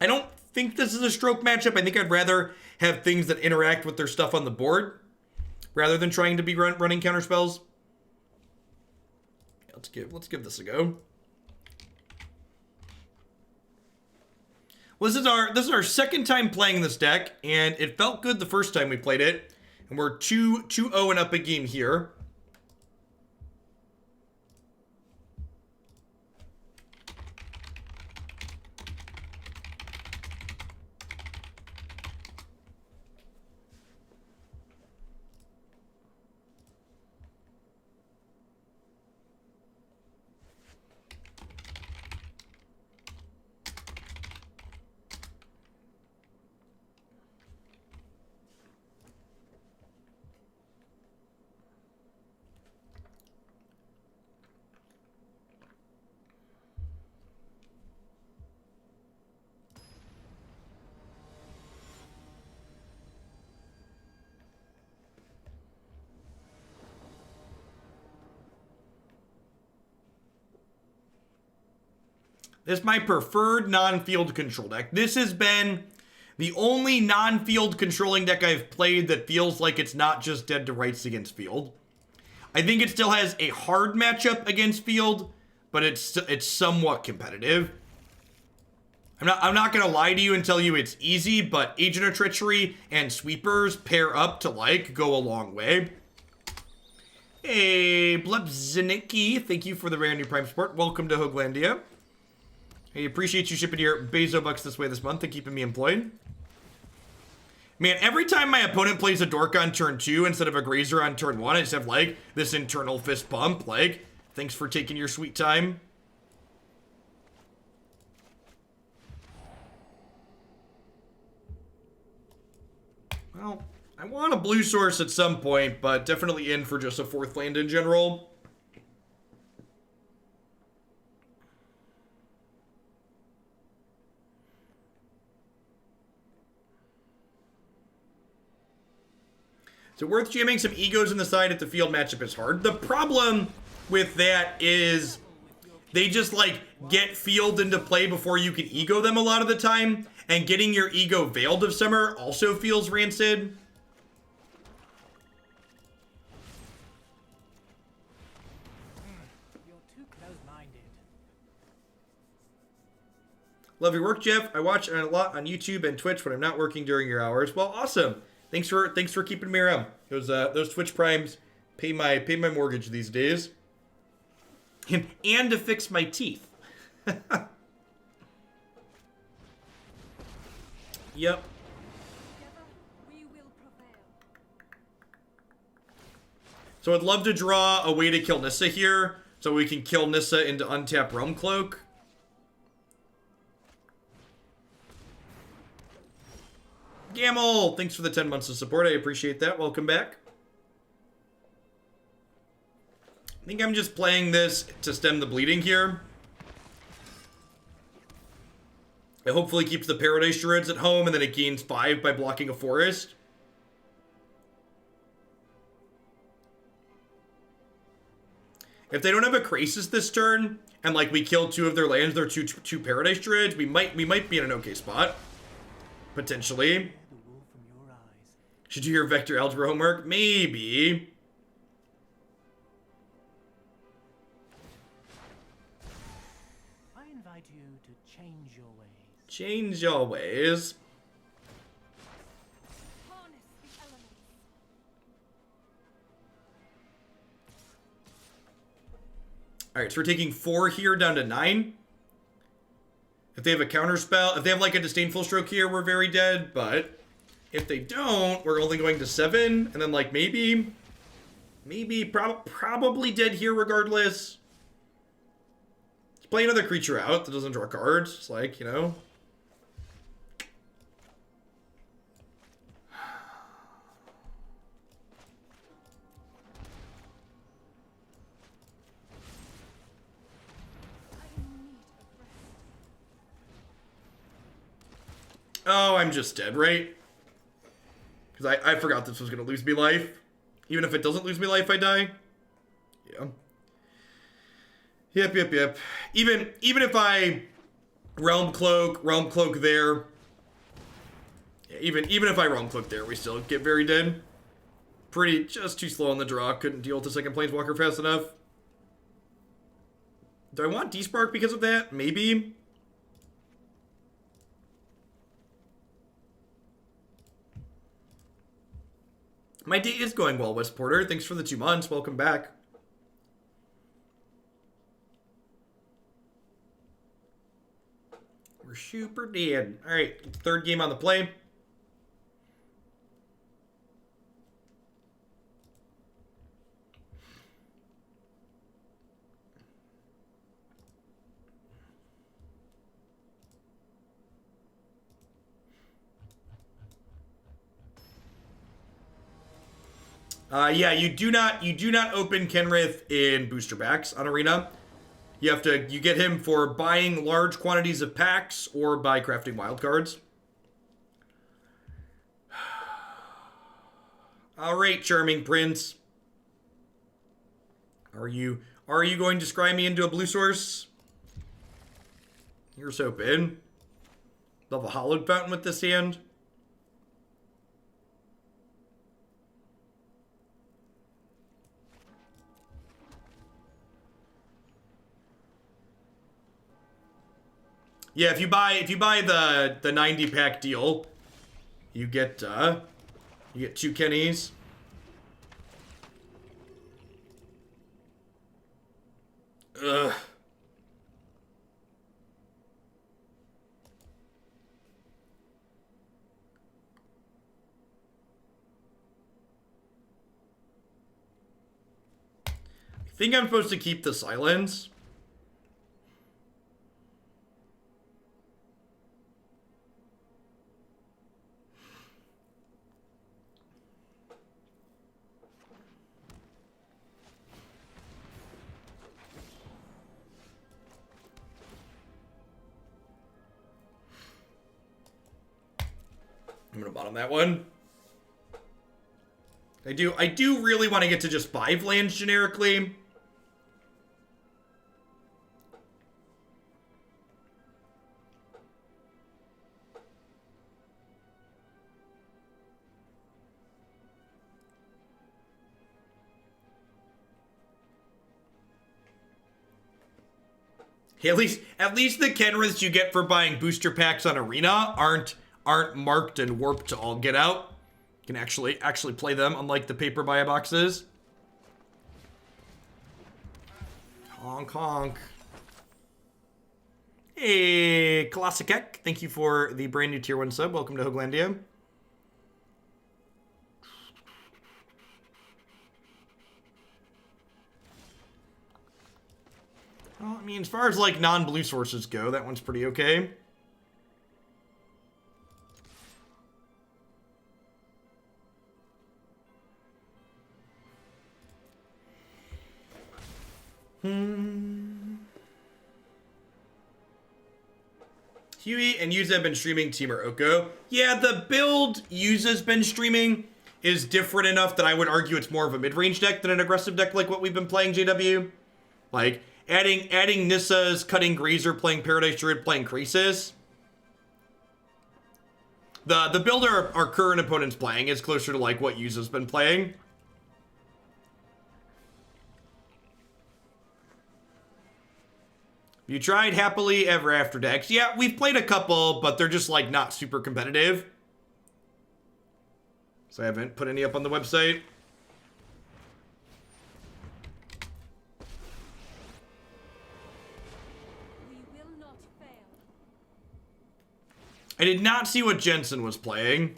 I don't think this is a stroke matchup. I think I'd rather have things that interact with their stuff on the board rather than trying to be running counter spells. Let's give this a go. Well, this is our second time playing this deck, and it felt good the first time we played it. And we're 2-0 and up a game here. This is my preferred non-field control deck. This has been the only non-field controlling deck I've played that feels like it's not just dead to rights against field. I think it still has a hard matchup against field, but it's somewhat competitive. I'm not gonna lie to you and tell you it's easy, but Agent of Treachery and Sweepers pair up to go a long way. Hey, Blebziniki, thank you for the rare new Prime support. Welcome to Hooglandia. I appreciate you shipping your Bezo bucks this way this month and keeping me employed. Man, every time my opponent plays a Dork on turn 2 instead of a Grazer on turn 1, I just have, this internal fist pump. Thanks for taking your sweet time. Well, I want a blue source at some point, but definitely in for just a 4th land in general. So worth jamming some egos in the side if the field matchup is hard. The problem with that is they just get field into play before you can ego them a lot of the time. And getting your ego Veiled of Summer also feels rancid. You're too close-minded. Love your work, Jeff. I watch a lot on YouTube and Twitch when I'm not working during your hours. Well, awesome. Thanks for keeping me around. Those Twitch Primes pay my mortgage these days. And to fix my teeth. Yep. We will prevail. So I'd love to draw a way to kill Nissa here, so we can kill Nissa into untap Realm-Cloak. Gamel, thanks for the 10 months of support. I appreciate that. Welcome back. I think I'm just playing this to stem the bleeding here. It hopefully keeps the Paradise Druids at home, and then it gains 5 by blocking a forest. If they don't have a Krasis this turn, and we kill 2 of their lands, they're two Paradise Druids, we might be in an okay spot. Potentially. Should you hear vector algebra homework? Maybe. I invite you to change your ways. Change your ways. Harness the elements. Alright, so we're taking 4 here down to 9. If they have a counter spell, if they have like a Disdainful Stroke here, we're very dead, but if they don't, we're only going to 7, and then like maybe probably dead here regardless. Let's play another creature out that doesn't draw cards. It's like, you know. Oh, I'm just dead, right? Because I forgot this was going to lose me life. Even if it doesn't lose me life, I die. Yeah. Yep. Even if I Realm-Cloak there. Yeah, even if I Realm-Cloak there, we still get very dead. Just too slow on the draw. Couldn't deal with the second Planeswalker fast enough. Do I want Despark because of that? Maybe. My day is going well, West Porter. Thanks for the 2 months. Welcome back. We're super dead. All right, 3rd game on the play. Yeah, you do not open Kenrith in booster packs on Arena. You get him for buying large quantities of packs or by crafting wildcards. All right, Charming Prince. Are you going to scry me into a blue source? Here's hoping. They'll have a Hallowed Fountain with this hand. Yeah, if you buy the 90 pack deal, you get 2 Kennies. Ugh. I think I'm supposed to keep the silence. I'm gonna bottom that one. I do really want to get to just 5 lands generically. At least the Kenriths you get for buying booster packs on Arena aren't marked and warped to all get out. You can actually play them, unlike the paper buy boxes. Honk honk. Hey, Classic, thank you for the brand new tier 1 sub. Welcome to Hoaglandia. Well, I mean, as far as like non-blue sources go, that one's pretty okay. Huey and Yuza have been streaming Teamer Oko. Yeah, the build Yuza's been streaming is different enough that I would argue it's more of a mid-range deck than an aggressive deck like what we've been playing, JW. Like, adding Nissa's, cutting Grazer, playing Paradise Druid, playing Crisis. The build our current opponent's playing is closer to like what Yuza's been playing. You tried Happily Ever After decks. Yeah, we've played a couple, but they're just like not super competitive. So I haven't put any up on the website. We will not fail. I did not see what Jensen was playing.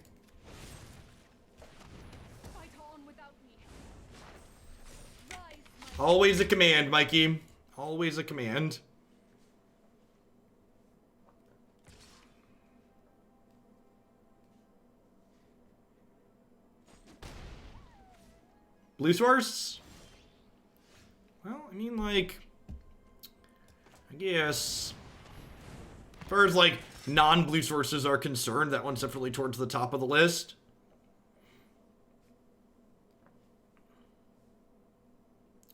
Fight on without me. Rise, my Always a command, Mikey. Always a command. Blue source? Well, I mean, like, I guess, as far as like non-blue sources are concerned, that one's definitely towards the top of the list.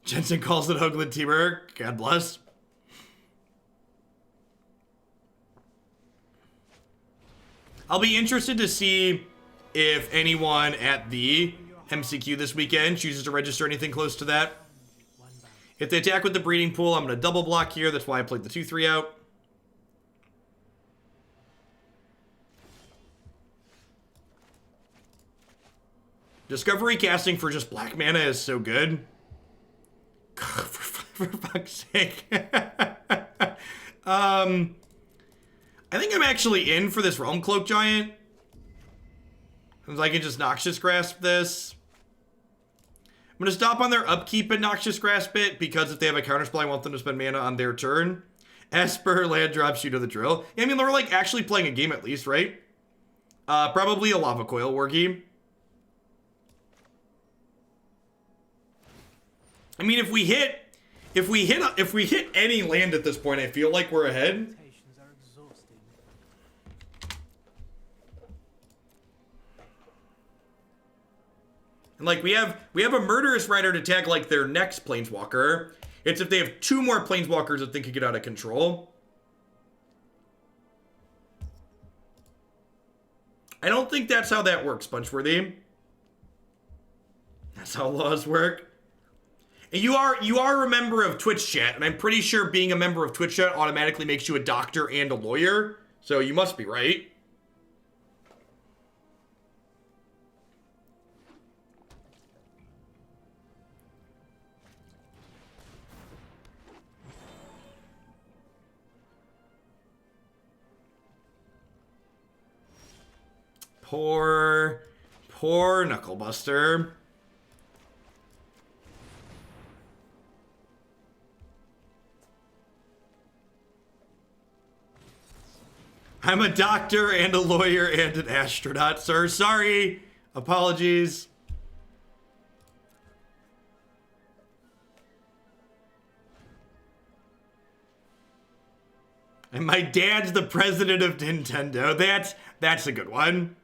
Jensen calls it Hoagland Teamer. God bless. I'll be interested to see if anyone at the MCQ this weekend chooses to register anything close to that. If they attack with the breeding pool, I'm going to double block here. That's why I played the 2-3 out. Discovery casting for just black mana is so good. For fuck's sake. I think I'm actually in for this Realm-Cloaked Giant. Since I can just Noxious Grasp this. I'm going to stop on their upkeep and Noxious Grasp it, because if they have a counterspell, I want them to spend mana on their turn. Esper, land drops, you know the drill. Yeah, I mean, they're like actually playing a game at least, right? Probably a Lava Coil war game. I mean, if we hit any land at this point, I feel like we're ahead. Limitations are exhausting. And like we have a Murderous Rider to tag like their next Planeswalker. It's if they have 2 more Planeswalkers that they could get out of control. I don't think that's how that works, Punchworthy. That's how laws work. And you are a member of Twitch chat, and I'm pretty sure being a member of Twitch chat automatically makes you a doctor and a lawyer. So you must be right. Poor Knucklebuster. I'm a doctor and a lawyer and an astronaut, sir. Sorry. Apologies. And my dad's the president of Nintendo. That's a good one.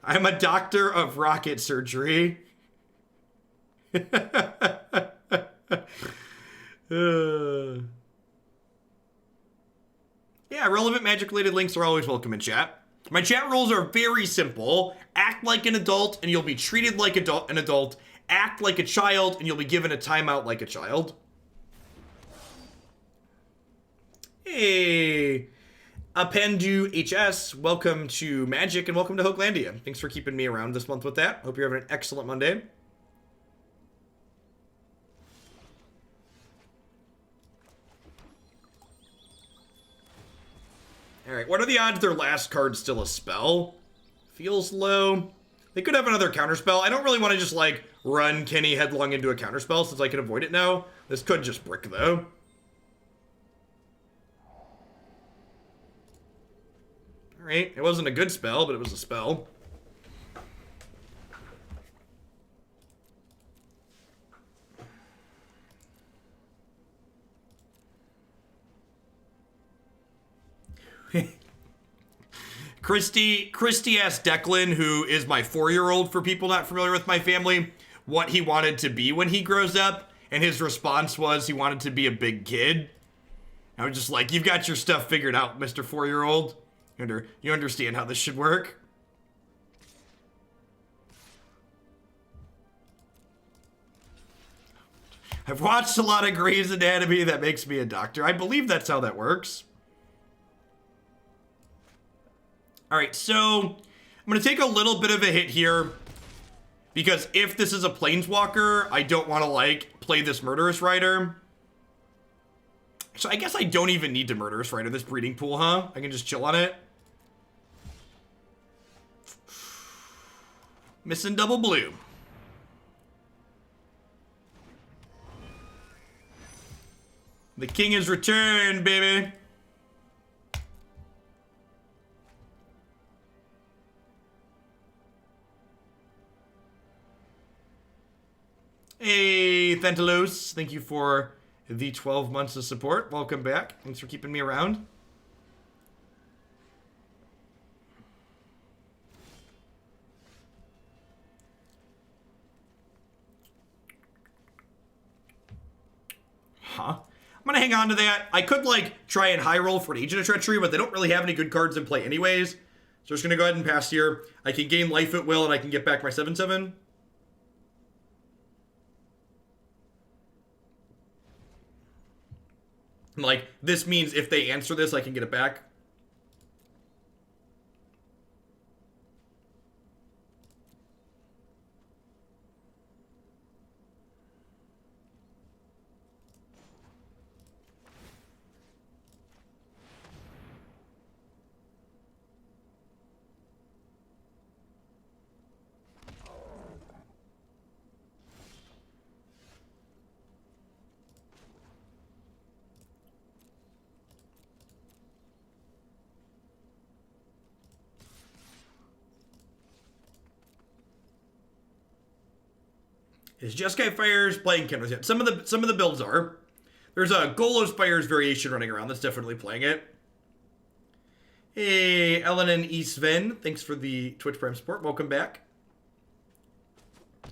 I'm a doctor of rocket surgery. Yeah, relevant Magic-related links are always welcome in chat. My chat rules are very simple. Act like an adult, and you'll be treated like an adult. Act like a child, and you'll be given a timeout like a child. Hey, Appendu HS, welcome to Magic, and welcome to Hoaglandia. Thanks for keeping me around this month with that. Hope you're having an excellent Monday. Alright, what are the odds their last card's still a spell? Feels low. They could have another counterspell. I don't really want to just, like, run Kenny headlong into a counterspell since I can avoid it now. This could just brick, though. Alright, it wasn't a good spell, but it was a spell. Christy asked Declan, who is my 4-year-old for people not familiar with my family, what he wanted to be when he grows up, and his response was he wanted to be a big kid. I was just like, you've got your stuff figured out, Mr. 4-year-old. You understand how this should work? I've watched a lot of Grey's Anatomy. That makes me a doctor. I believe that's how that works. All right, so I'm going to take a little bit of a hit here because if this is a Planeswalker, I don't want to, like, play this Murderous Rider. So I guess I don't even need to Murderous Rider this breeding pool, huh? I can just chill on it. Missing double blue. The king has returned, baby. Hey, Thentalos. Thank you for the 12 months of support. Welcome back. Thanks for keeping me around. Huh? I'm gonna hang on to that. I could, like, try and high roll for an Agent of Treachery, but they don't really have any good cards in play anyways. So I'm just gonna go ahead and pass here. I can gain life at will, and I can get back my 7/7. Like, this means if they answer this, I can get it back. Is Jeskai Fires playing Kenrith yet? Some of the builds are. There's a Golos Fires variation running around that's definitely playing it. Hey, Ellen and Sven, thanks for the Twitch Prime support. Welcome back.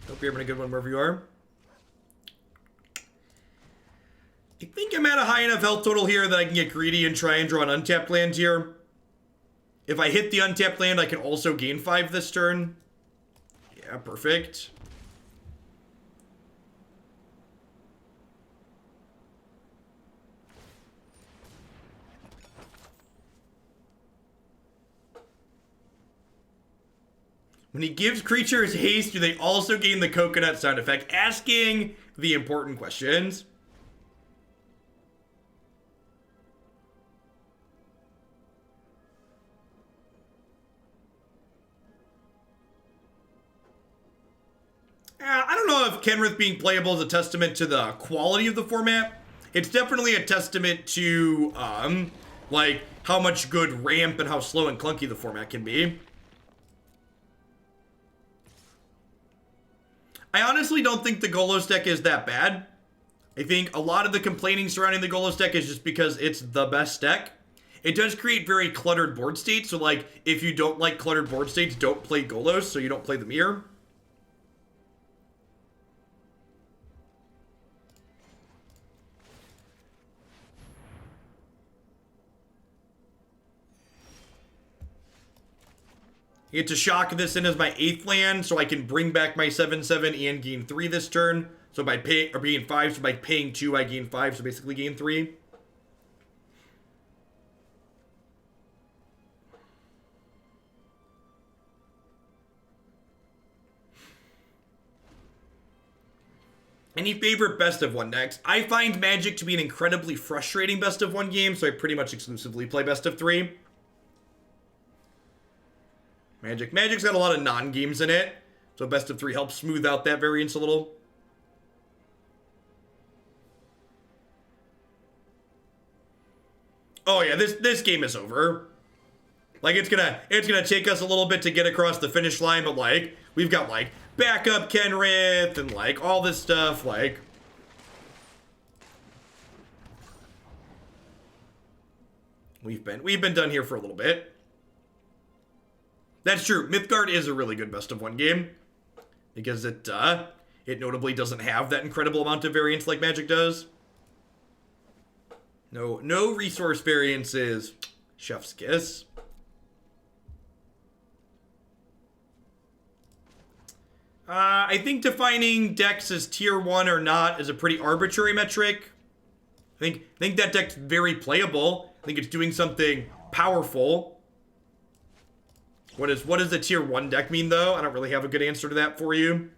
Hope you're having a good one wherever you are. I think I'm at a high enough health total here that I can get greedy and try and draw an untapped land here. If I hit the untapped land, I can also gain 5 this turn. Yeah, perfect. When he gives creatures haste, do they also gain the coconut sound effect? Asking the important questions. I don't know if Kenrith being playable is a testament to the quality of the format. It's definitely a testament to, like, how much good ramp and how slow and clunky the format can be. I honestly don't think the Golos deck is that bad. I think a lot of the complaining surrounding the Golos deck is just because it's the best deck. It does create very cluttered board states, so, like, if you don't like cluttered board states, don't play Golos, so you don't play the mirror. You get to shock this in as my 8th land, so I can bring back my 7/7 and gain 3 this turn. So by gain 5, so by paying 2, I gain 5, so basically gain 3. Any favorite best of one decks? I find Magic to be an incredibly frustrating best of one game, so I pretty much exclusively play best of 3. Magic's got a lot of non-games in it, so best of 3 helps smooth out that variance a little. Oh yeah, this game is over. Like, it's gonna take us a little bit to get across the finish line, but, like, we've got, like, backup Kenrith and, like, all this stuff, like. We've been done here for a little bit. That's true. Mythgard is a really good best of one game because it notably doesn't have that incredible amount of variance like Magic does. No resource variances. Chef's kiss. I think defining decks as tier 1 or not is a pretty arbitrary metric. I think that deck's very playable. I think it's doing something powerful. What does the tier 1 deck mean, though? I don't really have a good answer to that for you.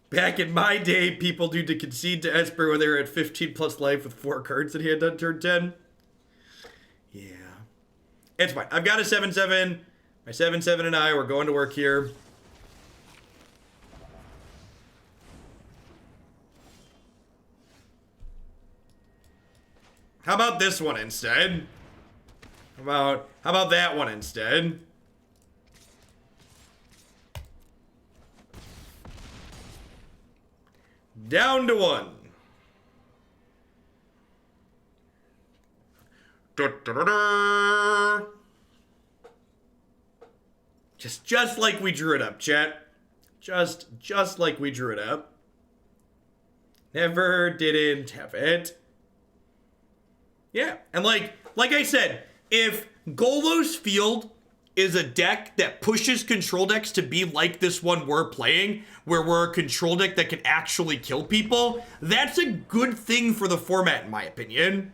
Back in my day, people do to concede to Esper when they were at 15 plus life with 4 cards that he had done turn 10. Yeah. It's fine. I've got a 7-7. My 7-7 and I, we're going to work here. How about this one instead? How about that one instead? Down to 1. Da-da-da-da. Just like we drew it up, chat. Just like we drew it up. Never didn't have it. Yeah, and like I said, if Golos Field is a deck that pushes control decks to be like this one we're playing, where we're a control deck that can actually kill people, that's a good thing for the format, in my opinion.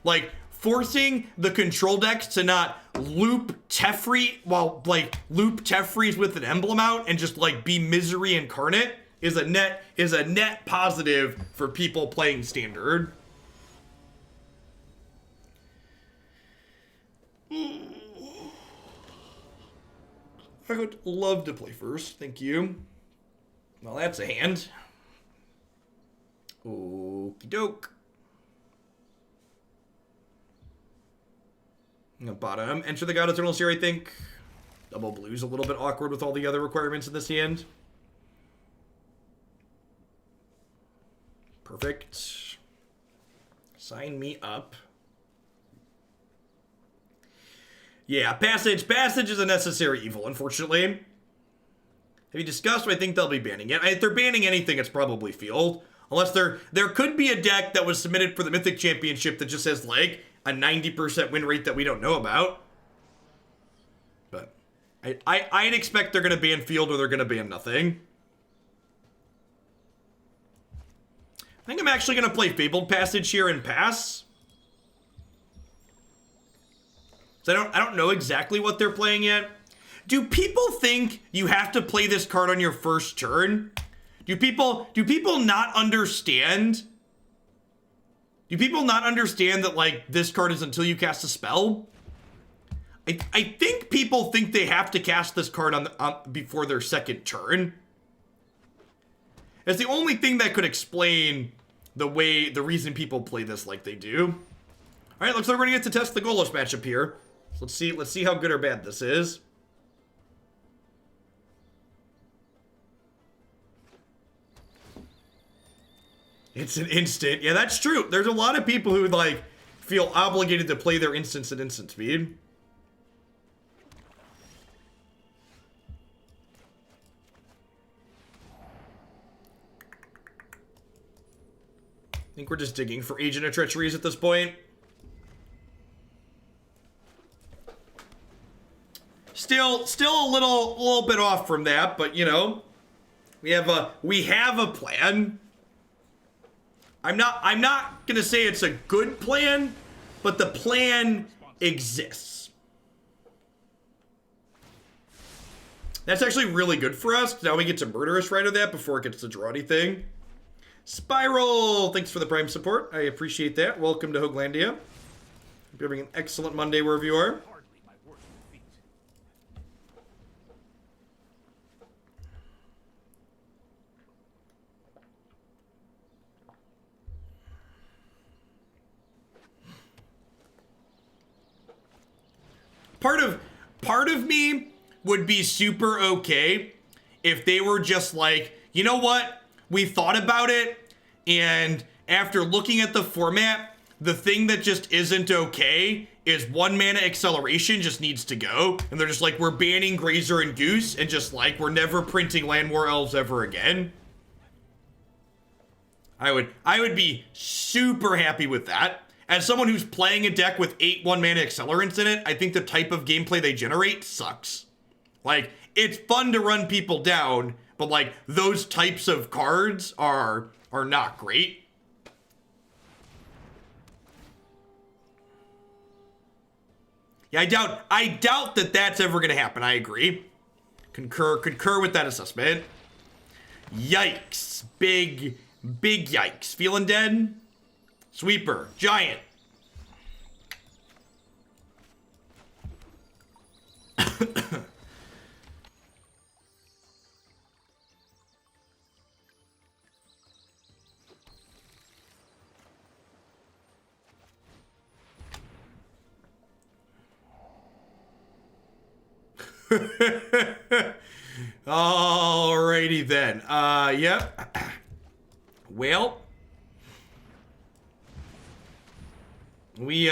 Like, forcing the control decks to not loop Teferi, loop Teferis with an emblem out and just, like, be Misery incarnate is a net positive for people playing Standard. I would love to play first, thank you. Well, that's a hand. Okie doke. Bottom, enter the God Eternal here, I think. Double blue's a little bit awkward with all the other requirements in this hand. Perfect. Sign me up. Yeah, Passage is a necessary evil, unfortunately. Have you discussed what I think they'll be banning it? If they're banning anything, it's probably Field. Unless there could be a deck that was submitted for the Mythic Championship that just has, like, a 90% win rate that we don't know about. But I'd expect they're going to ban Field or they're going to ban nothing. I think I'm actually going to play Fabled Passage here and pass. So I don't know exactly what they're playing yet. Do people think you have to play this card on your first turn? Do people not understand? Do people not understand that, like, this card is until you cast a spell? I think people think they have to cast this card on before their second turn. It's the only thing that could explain the reason people play this like they do. All right, looks like we're gonna get to test the Golos matchup here. So let's see how good or bad this is. It's an instant. Yeah, that's true. There's a lot of people who, like, feel obligated to play their instants at instant speed. I think we're just digging for Agent of Treacheries at this point. Still a little bit off from that, but you know, we have a plan. I'm not gonna say it's a good plan, but the plan exists. That's actually really good for us. Now we get to Murderous Rider that before it gets to draw anything. Spiral, thanks for the Prime support. I appreciate that. Welcome to Hoaglandia. Hope you're having an excellent Monday wherever you are. Part of me would be super okay if they were just like, you know what? We thought about it, and after looking at the format, the thing that just isn't okay is 1 mana acceleration just needs to go. And they're just like, we're banning Grazer and Goose, and just like, we're never printing Land War Elves ever again. I would be super happy with that. As someone who's playing a deck with 8 1-mana accelerants in it, I think the type of gameplay they generate sucks. Like, it's fun to run people down, but like those types of cards are not great. Yeah, I doubt that that's ever gonna happen. I agree. Concur with that assessment. Yikes. Big yikes. Feeling dead? Sweeper. Giant. Alrighty then. Yep. Well, we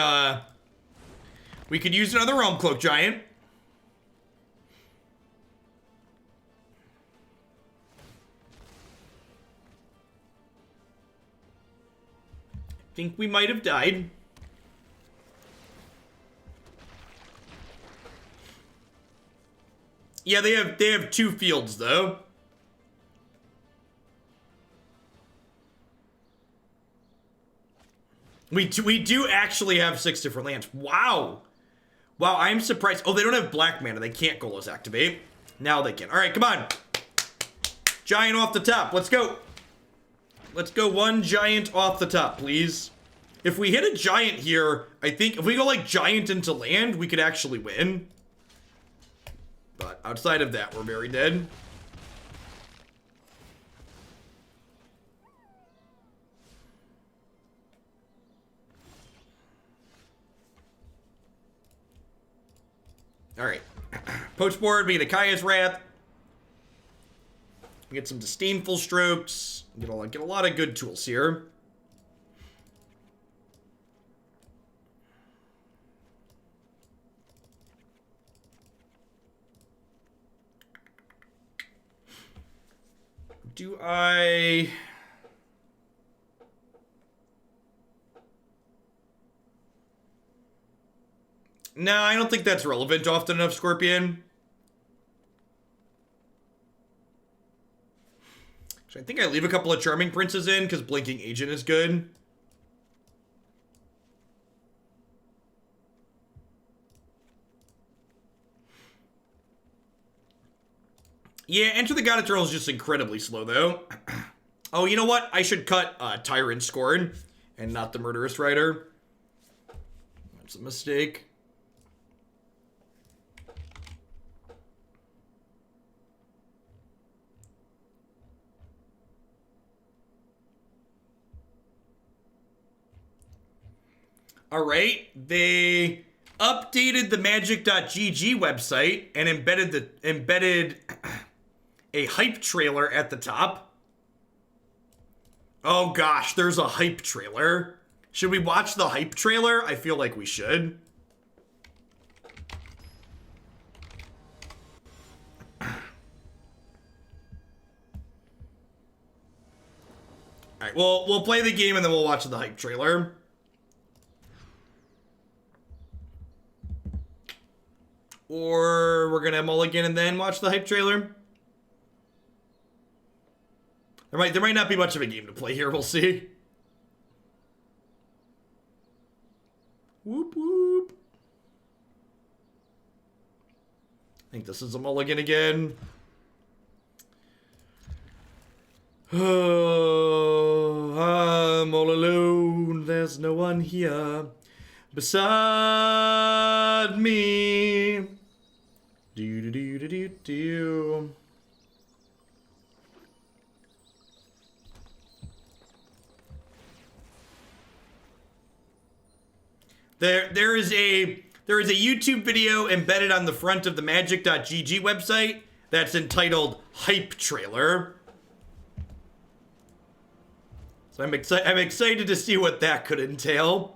could use another Realm-Cloaked Giant. I think we might have died. Yeah, they have 2 fields though. We do actually have 6 different lands. Wow. Wow, I'm surprised. Oh, they don't have black mana. They can't Golos activate. Now they can. All right, come on. Giant off the top. Let's go. Let's go 1 giant off the top, please. If we hit a giant here, I think if we go like giant into land, we could actually win. But outside of that, we're very dead. Alright. Poach board, we get a Kaya's Wrath. We get some Disdainful Strokes. Get a lot of good tools here. Do I... No, I don't think that's relevant often enough, Scorpion. So I think I leave a couple of Charming Princes in because Blinking Agent is good. Yeah, Enter the God Eternal is just incredibly slow, though. Oh, you know what? I should cut Tyrant Scorn and not the Murderous Rider. That's a mistake. All right, they updated the magic.gg website and embedded a hype trailer at the top. Oh gosh, there's a hype trailer. Should we watch the hype trailer? I feel like we should. All right, we'll play the game and then we'll watch the hype trailer. Or we're gonna mulligan and then watch the hype trailer. There might not be much of a game to play here. We'll see. Whoop whoop. I think this is a mulligan again. Oh, I'm all alone. There's no one here beside me. Do do do do do do. There is a YouTube video embedded on the front of the magic.gg website that's entitled Hype Trailer. So I'm excited to see what that could entail.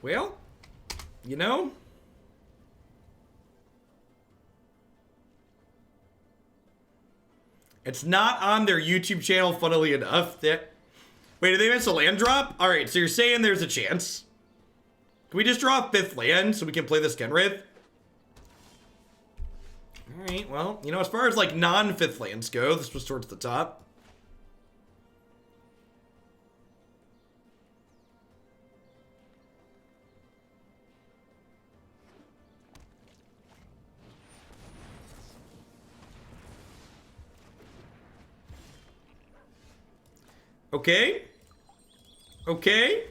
Well, you know. It's not on their YouTube channel, funnily enough. Wait, did they miss a land drop? All right, so you're saying there's a chance. Can we just draw a 5th land so we can play this Kenrith? All right, well, you know, as far as like non-5th lands go, this was towards the top. Okay. Okay.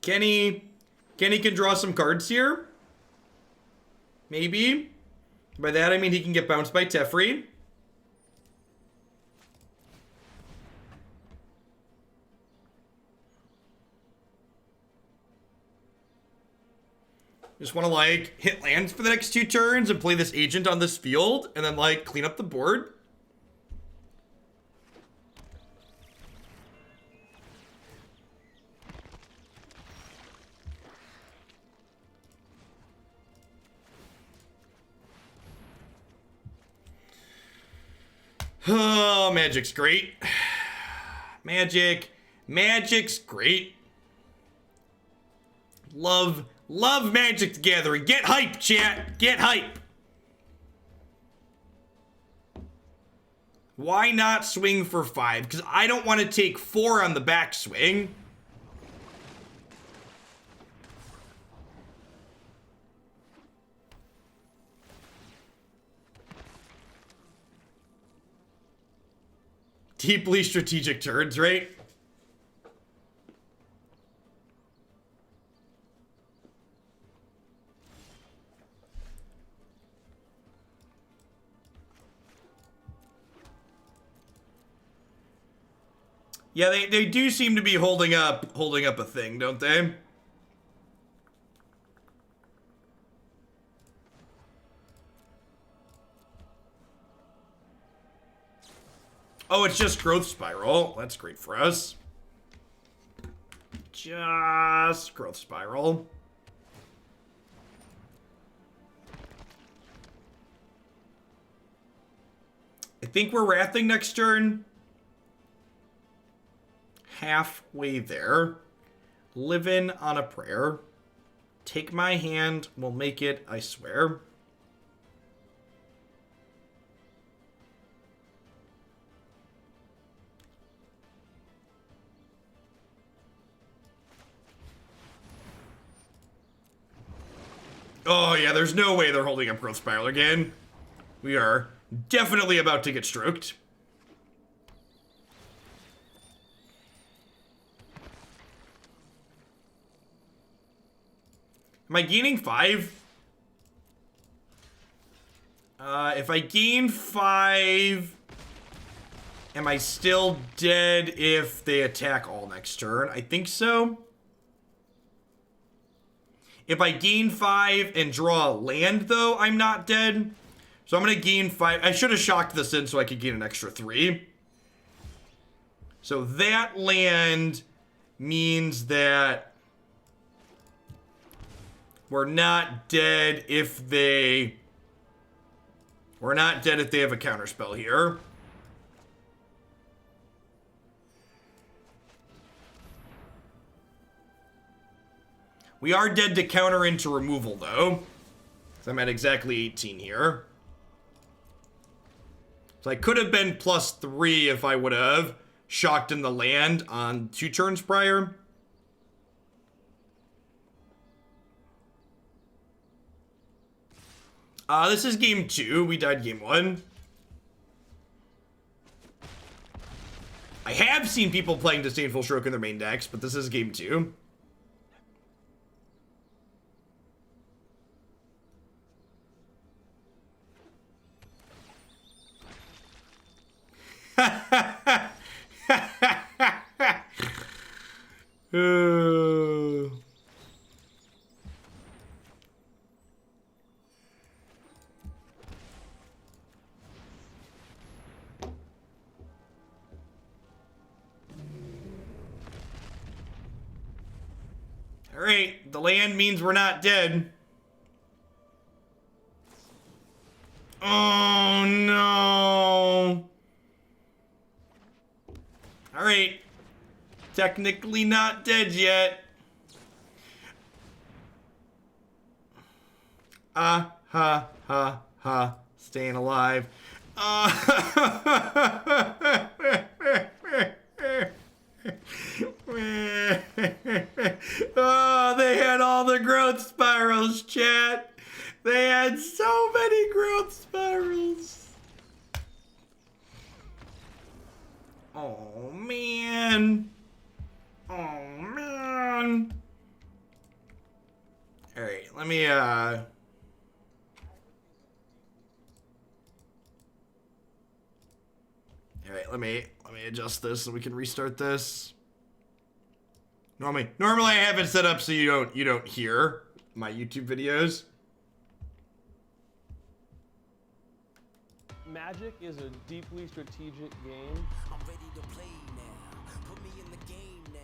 Kenny can draw some cards here. Maybe. By that I mean he can get bounced by Teferi. Just want to like hit lands for the next 2 turns and play this agent on this field and then like clean up the board. Oh, Magic's great. Magic's great. Love Magic the Gathering. Get hype, chat. Get hype. Why not swing for 5? Because I don't want to take 4 on the backswing. Deeply strategic turns, right? Yeah, they do seem to be holding up a thing, don't they? Oh, it's just Growth Spiral. That's great for us. Just Growth Spiral. I think we're Wrathing next turn. Halfway there. Living on a Prayer. Take my hand. We'll make it, I swear. Oh, yeah, there's no way they're holding up Growth Spiral again. We are definitely about to get stroked. Am I gaining 5? If I gain 5, am I still dead if they attack all next turn? I think so. If I gain 5 and draw a land, though, I'm not dead. So I'm going to gain 5. I should have shocked this in so I could gain an extra 3. So that land means that we're not dead if they... We're not dead if they have a counterspell here. We are dead to counter into removal, though. So I'm at exactly 18 here. So I could have been +3 if I would have shocked in the land on 2 turns prior. This is game 2. We died game 1. I have seen people playing Disdainful Stroke in their main decks, but this is game 2. Alright, the land means we're not dead. Oh no. Alright. Technically not dead yet. Ha ha ha. Staying alive. Oh, they had all the growth spirals, chat. They had so many growth spirals. Oh, man. Oh, man. All right, let me, All right, let me adjust this so we can restart this. Normally I have it set up so you don't hear my YouTube videos. Magic is a deeply strategic game. I'm ready to play now. Put me in the game now.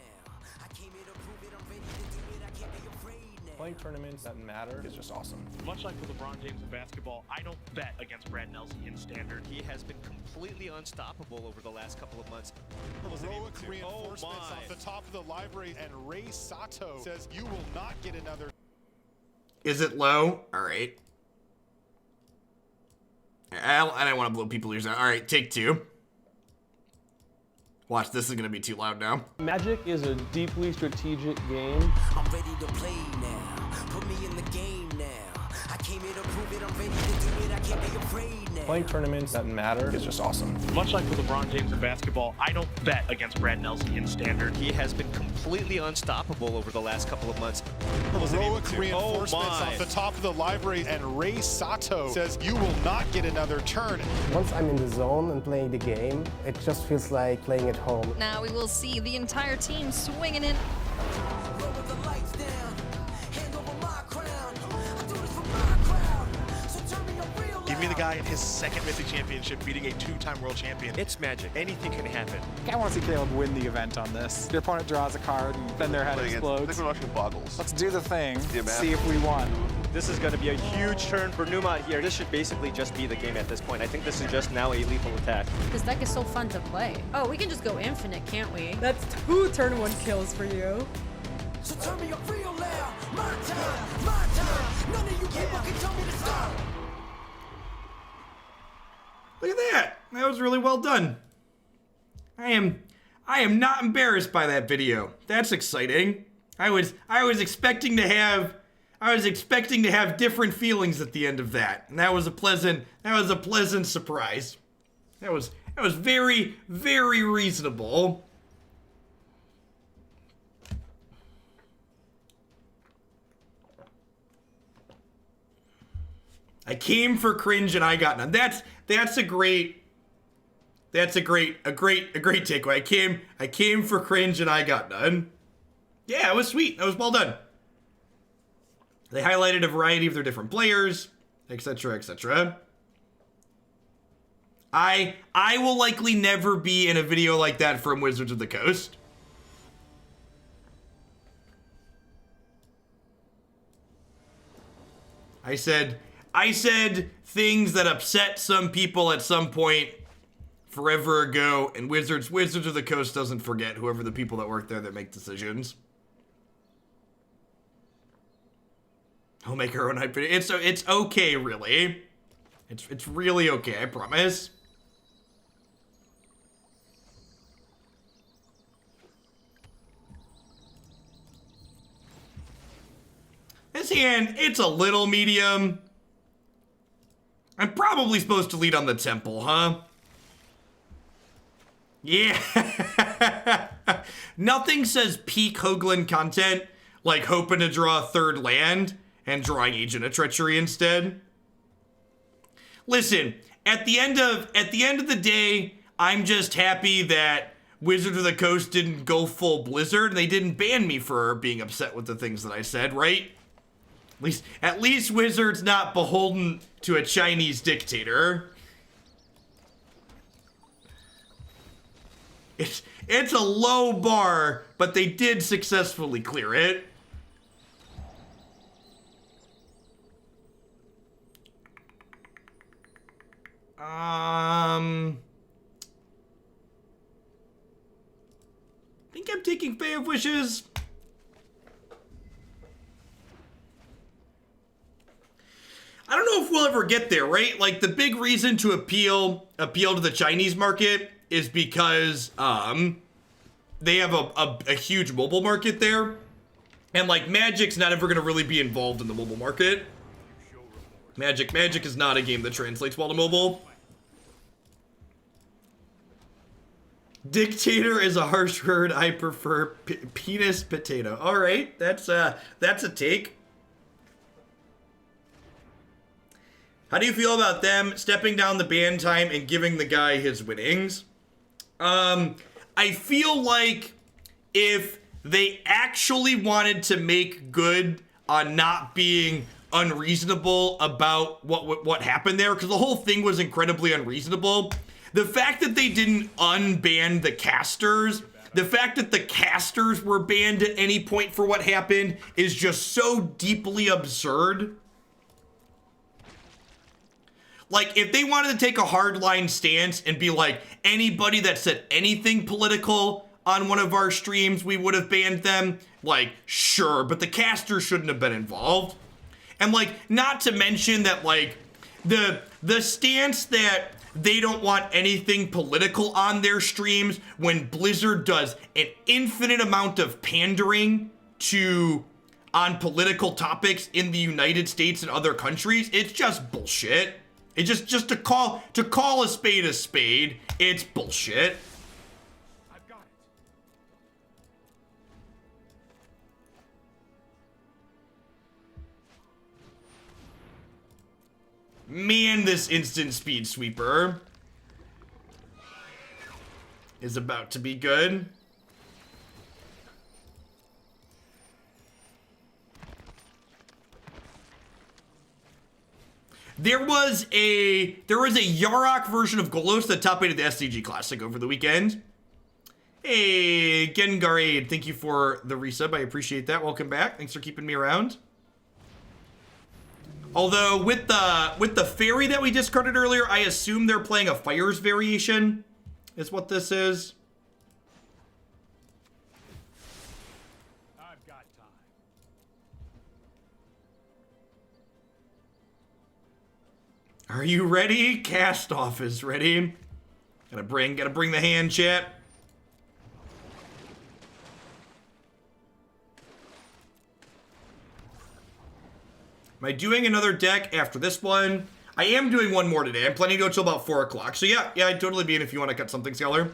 I came here to prove it. I'm ready to do it. I can't be afraid now. Playing tournaments that matter is just awesome. Much like with LeBron James in basketball, I don't bet against Brad Nelson in standard. He has been completely unstoppable over the last couple of months. Heroic reinforcements off the top of the library, and Ray Sato says you will not get another. Is it low? All right. I don't want to blow people's ears out. All right, take two. Watch, this is going to be too loud now. Magic is a deeply strategic game. I'm ready to play now. Put me in the game now. I came here to prove it. I'm ready to do it. I can't be afraid now. Playing tournaments that matter is just awesome. Much like with LeBron James in basketball, I don't bet against Brad Nelson in standard. He has been completely unstoppable over the last couple of months. Heroic reinforcements off the top of the library, and Ray Sato says you will not get another turn. Once I'm in the zone and playing the game, it just feels like playing at home. Now we will see the entire team swinging in. Lower the lights down. Hand over my crown. I do this for my crowd. So turn me a real Give me the guy in his second Mythic Championship beating a two-time world champion. It's Magic. Anything can happen. I want to see Caleb win the event on this. Your opponent draws a card, and then their head explodes. Let's do the thing, see if we won. This is going to be a huge turn for Numa here. This should basically just be the game at this point. I think this is just now a lethal attack. This deck is so fun to play. Oh, we can just go infinite, can't we? That's 2 turn 1 kills for you. So turn me up real loud. My time, my time. None of you people can tell me to stop. Look at that. That was really well done. I am not embarrassed by that video. That's exciting. I was expecting to have different feelings at the end of that. And that was a pleasant surprise. That was very, very reasonable. I came for cringe and I got none. That's a great takeaway. I came for cringe and I got none. Yeah, it was sweet. That was well done. They highlighted a variety of their different players, etc., etc. I will likely never be in a video like that from Wizards of the Coast. I said things that upset some people at some point forever ago, and Wizards of the Coast doesn't forget whoever the people that work there that make decisions. I'll make her own hype video. It's okay, really. It's really okay, I promise. This hand, it's a little medium. I'm probably supposed to lead on the temple, huh? Yeah. Nothing says peak Hoagland content like hoping to draw a third land and drawing Agent of Treachery instead. Listen, at the end of the day, I'm just happy that Wizards of the Coast didn't go full Blizzard. They didn't ban me for being upset with the things that I said, right? At least Wizards not beholden to a Chinese dictator. It's a low bar, but they did successfully clear it. I think I'm taking Fae of Wishes. I don't know if we'll ever get there, right? Like, the big reason to appeal to the Chinese market is because they have a huge mobile market there. And, like, Magic's not ever going to really be involved in the mobile market. Magic is not a game that translates well to mobile. Dictator is a harsh word. I prefer penis potato. All right, that's a take. How do you feel about them stepping down the ban time and giving the guy his winnings? I feel like if they actually wanted to make good on not being unreasonable about what happened there, because the whole thing was incredibly unreasonable. The fact that they didn't unban the casters, the fact that the casters were banned at any point for what happened is just so deeply absurd. Like, if they wanted to take a hardline stance and be like, anybody that said anything political on one of our streams, we would have banned them, like, sure, but the casters shouldn't have been involved. And, like, not to mention that, like, the stance that they don't want anything political on their streams when Blizzard does an infinite amount of pandering on political topics in the United States and other countries, it's just bullshit. It's just to call a spade, it's bullshit. I've got it. Man, this instant speed sweeper is about to be good. There was a Yarok version of Golos that top 8 at the SCG Classic over the weekend. Hey, Gengarade, thank you for the resub. I appreciate that. Welcome back. Thanks for keeping me around. Although with the fairy that we discarded earlier, I assume they're playing a Fires variation, is what this is. I've got time. Are you ready? Cast off is ready. Gotta bring the hand, chat. Am I doing another deck after this one? I am doing one more today. I'm planning to go till about 4 o'clock. So yeah, I'd totally be in if you want to cut something, Skeller.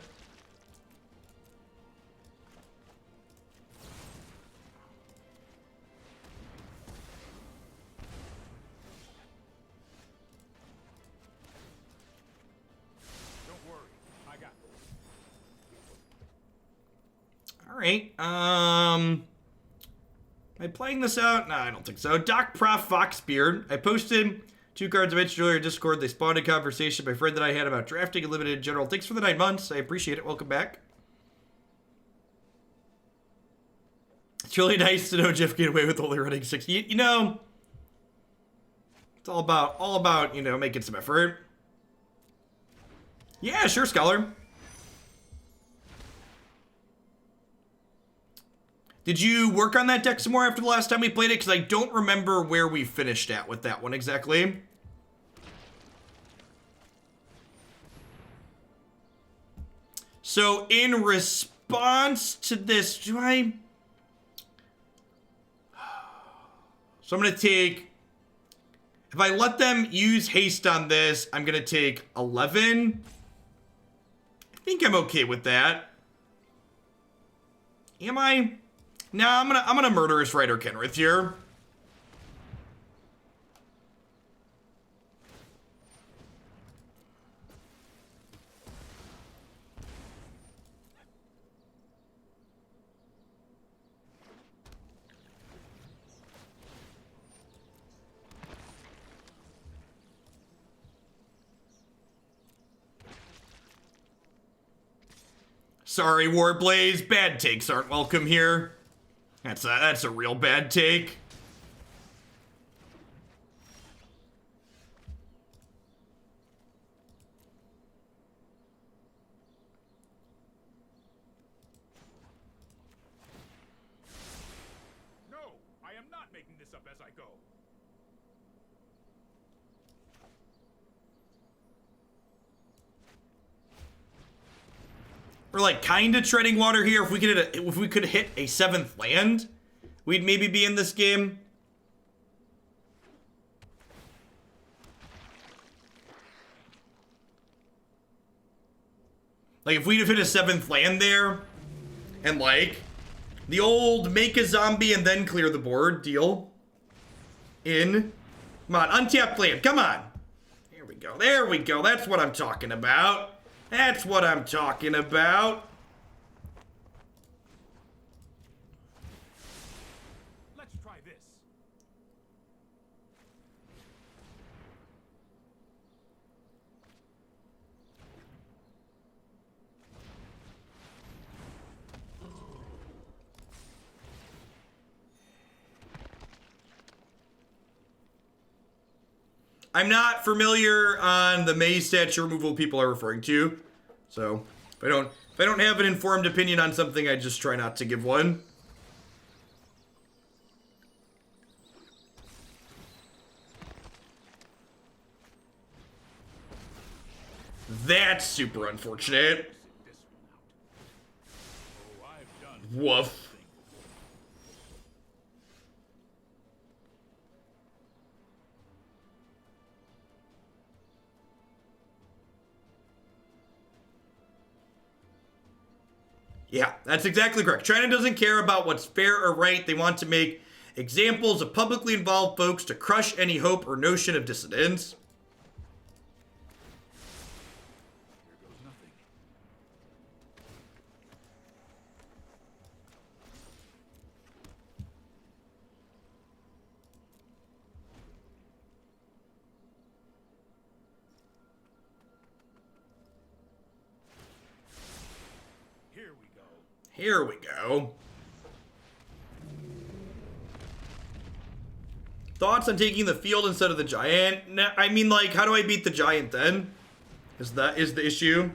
All right. Am I playing this out? No, I don't think so. Doc Prof Foxbeard. I posted 2 cards I mentioned earlier in Discord. They spawned a conversation my friend that I had about drafting and limited in general. Thanks for the 9 months. I appreciate it. Welcome back. It's really nice to know Jeff get away with only running 6. You know, it's all about, you know, making some effort. Yeah, sure, Scholar. Did you work on that deck some more after the last time we played it? Because I don't remember where we finished at with that one exactly. So in response to this, So I'm going to take... If I let them use haste on this, I'm going to take 11. I think I'm okay with that. Am I? No, I'm gonna Murderous Rider Kenrith here. Sorry, Warblaze. Bad takes aren't welcome here. That's a real bad take. We're like kind of treading water here. If we could hit a 7th land, we'd maybe be in this game. Like if we'd have hit a 7th land there, and like the old make a zombie and then clear the board deal. Come on, untapped land. Come on. There we go. There we go. That's what I'm talking about. That's what I'm talking about. Let's try this. I'm not familiar on the maze statue removal people are referring to. So, if I don't have an informed opinion on something, I just try not to give one. That's super unfortunate. Woof. Yeah, that's exactly correct. China doesn't care about what's fair or right. They want to make examples of publicly involved folks to crush any hope or notion of dissidence. Here we go. Thoughts on taking the field instead of the giant? Nah, I mean, like, how do I beat the giant then? Is the issue?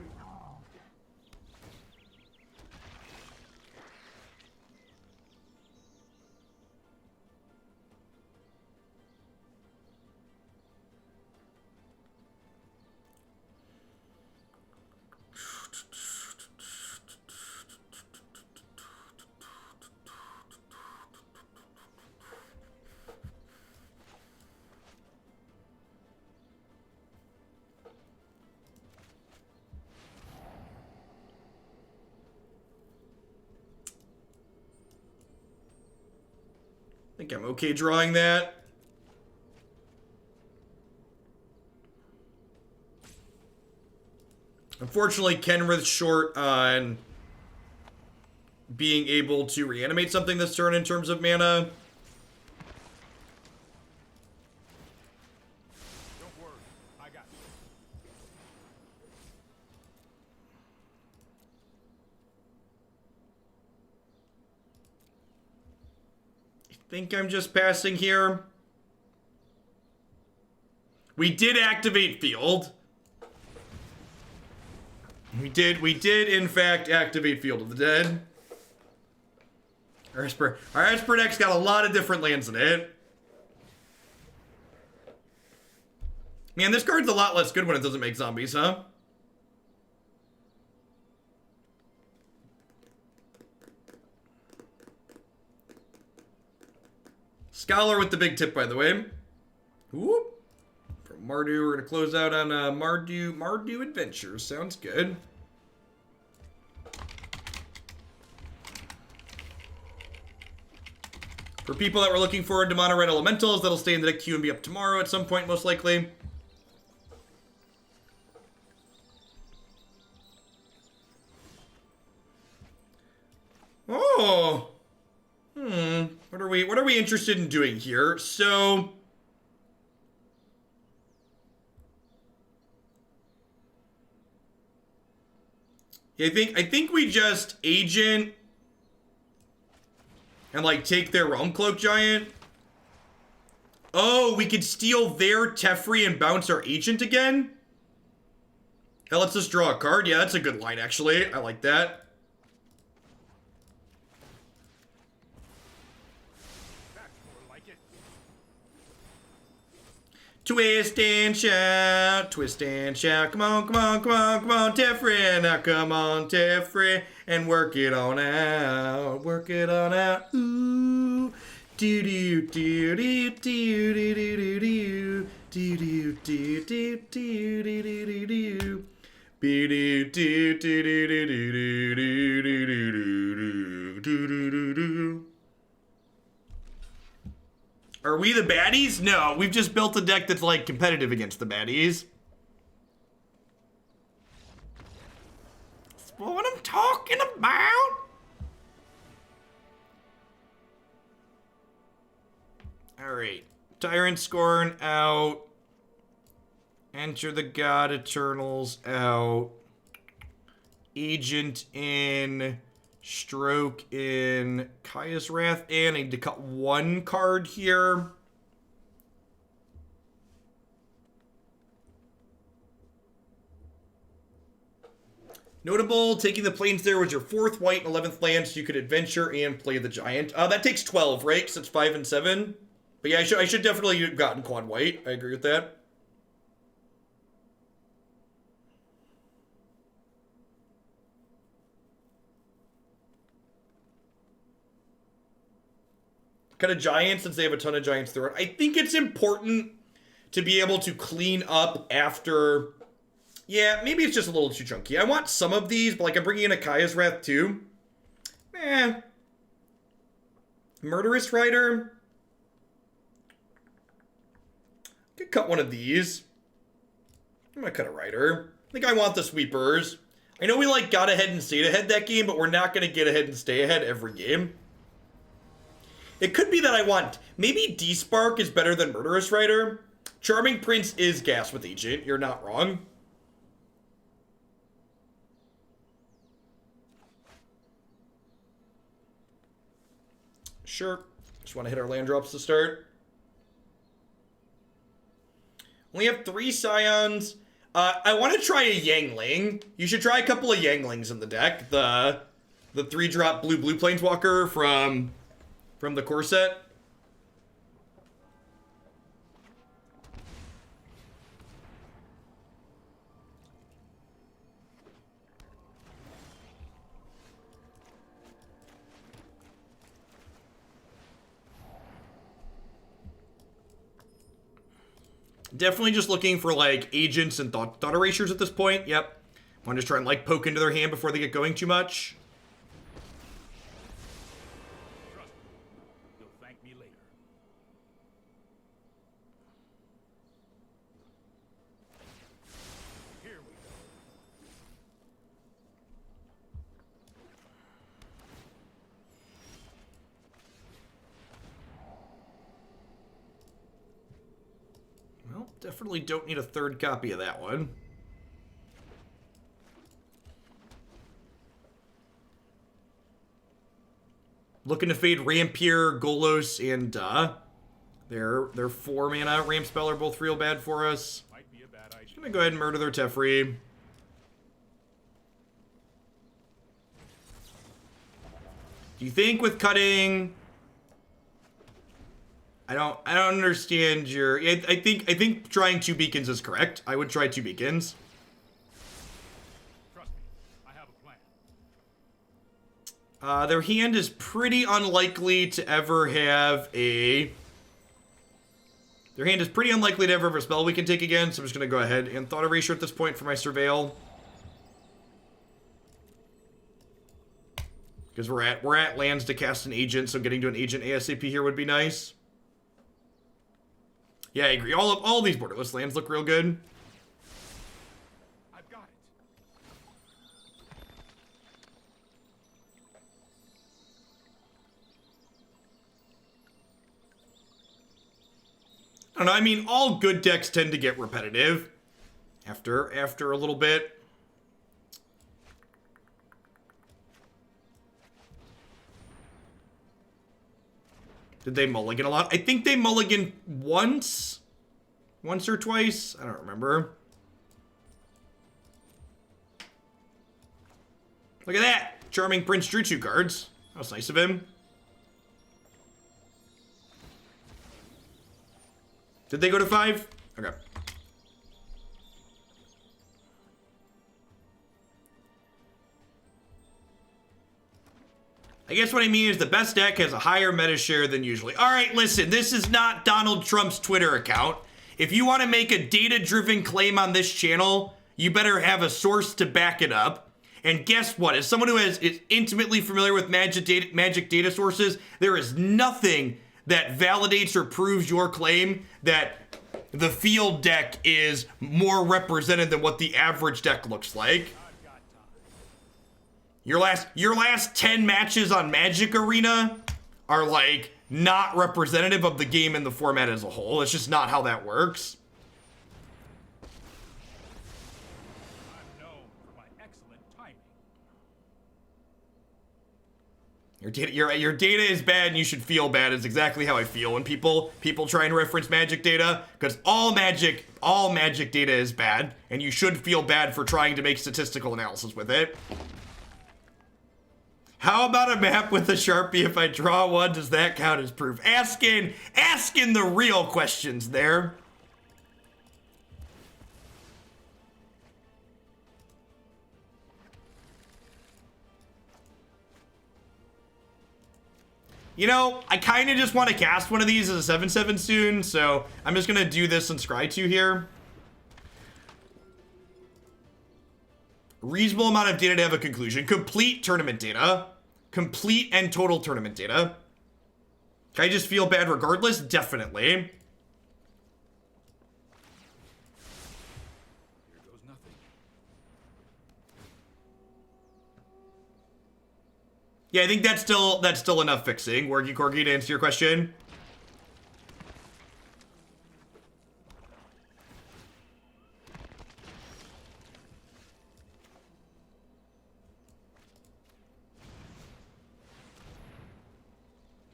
I think I'm okay drawing that. Unfortunately, Kenrith's short on being able to reanimate something this turn in terms of mana. Don't worry, I got you. I think I'm just passing here. We did activate field. We did in fact activate Field of the Dead. Our Esper deck's got a lot of different lands in it. Man, this card's a lot less good when it doesn't make zombies, huh? Scholar with the big tip, by the way. Whoop. From Mardu, we're gonna close out on Mardu Adventures. Sounds good. For people that were looking forward to Mono Red Elementals, that'll stay in the deck queue and be up tomorrow at some point, most likely. Oh. What are we interested in doing here? So I think we just agent and like take their Realm-Cloaked Giant. Oh, we could steal their Teferi and bounce our agent again? That lets us draw a card. Yeah, that's a good line, actually. I like that. Twist and shout, twist and shout. Come on, come on, come on, come on, Teferi. Now come on, Teferi, and work it on out. Work it on out. Ooh. Do do do do do do do do do do do do do do do do. Be do do do do do do do do do do do do do. Are we the baddies? No, we've just built a deck that's like competitive against the baddies. That's what I'm talking about. All right, Tyrant, Scorn out. Enter the God Eternals out. Agent in. Stroke in. Kaya's Wrath in. I need to cut one card here. Notable, taking the plains there was your 4th white and 11th land, so you could adventure and play the giant. That takes 12, right? Because it's 5 and 7. But yeah, I should definitely have gotten quad white. I agree with that. Cut a giant since they have a ton of giants through it. I think it's important to be able to clean up after. Yeah, maybe it's just a little too chunky. I want some of these, but like I'm bringing in a Kaya's Wrath too. Murderous Rider. Could cut one of these. I'm gonna cut a Rider. I think I want the sweepers. I know we like got ahead and stayed ahead that game, but we're not gonna get ahead and stay ahead every game. It could be that I want, maybe Despark is better than Murderous Rider. Charming Prince is gas with Agent, you're not wrong. Sure, just want to hit our land drops to start. We have 3 Scions. I want to try a Yangling. You should try a couple of Yanglings in the deck. The 3-drop blue planeswalker from the core set. Definitely just looking for like agents and thought erasures at this point. Yep. Want to just try and like poke into their hand before they get going too much. Definitely don't need a 3rd copy of that one. Looking to fade Rampier, Golos, and their 4 mana Ramp spell are both real bad for us. Just gonna go ahead and murder their Teferi. Do you think with cutting? I don't understand your. I think trying 2 beacons is correct. I would try 2 beacons. Trust me, I have a plan. Their hand is pretty unlikely to ever have a. Their hand is pretty unlikely to ever have a spell we can take again, so I'm just gonna go ahead and Thought Erasure at this point for my Surveil. Because we're at lands to cast an agent, so getting to an agent ASAP here would be nice. Yeah, I agree. All these borderless lands look real good. I've got it. I don't know. I mean, all good decks tend to get repetitive after a little bit. Did they mulligan a lot? I think they mulligan once or twice. I don't remember. Look at that. Charming Prince drew 2 cards. That was nice of him. Did they go to 5? Okay. I guess what I mean is the best deck has a higher meta share than usually. All right, listen, this is not Donald Trump's Twitter account. If you want to make a data-driven claim on this channel, you better have a source to back it up. And guess what? As someone who is intimately familiar with magic data sources, there is nothing that validates or proves your claim that the field deck is more represented than what the average deck looks like. Your last 10 matches on Magic Arena are like not representative of the game and the format as a whole. It's just not how that works. I'm known for my excellent timing. Your data is bad and you should feel bad is exactly how I feel when people try and reference Magic data, because all Magic data is bad and you should feel bad for trying to make statistical analysis with it. How about a map with a Sharpie? If I draw one, does that count as proof? Asking the real questions there. You know, I kind of just want to cast one of these as a 7/7 soon, so I'm just going to do this and scry 2 here. Reasonable amount of data to have a conclusion. Complete tournament data. Complete and total tournament data. Can I just feel bad regardless? Definitely. Here goes nothing. Yeah, I think that's still enough fixing. Wargy Corgi, to answer your question.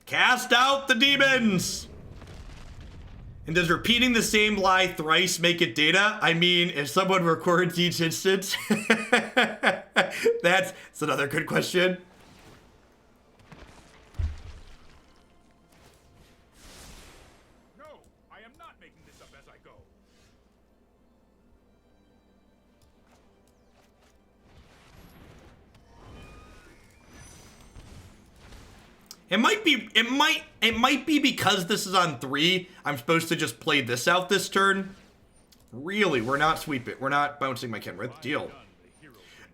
Cast out the demons! And does repeating the same lie thrice make it data? I mean, if someone records each instance, that's another good question. No, I am not making this up as I go. It might be because this is on 3, I'm supposed to just play this out this turn. Really, we're not sweeping. We're not bouncing my Kenrith. Deal.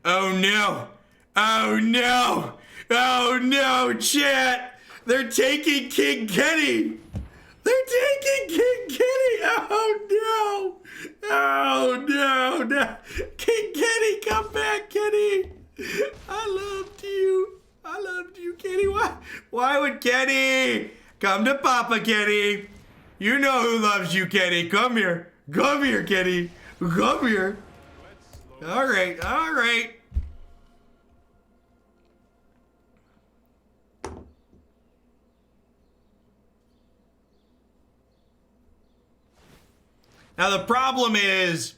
Oh no. Oh no. Oh no, chat. They're taking King Kenny. They're taking King Kenny. Oh no. Oh no. No. King Kenny, come back, Kenny. I loved you. I loved you, Kenny. Why would Kenny? Come to Papa, Kenny. You know who loves you, Kenny. Come here. Come here, Kenny. Come here. All right. All right. Now, the problem is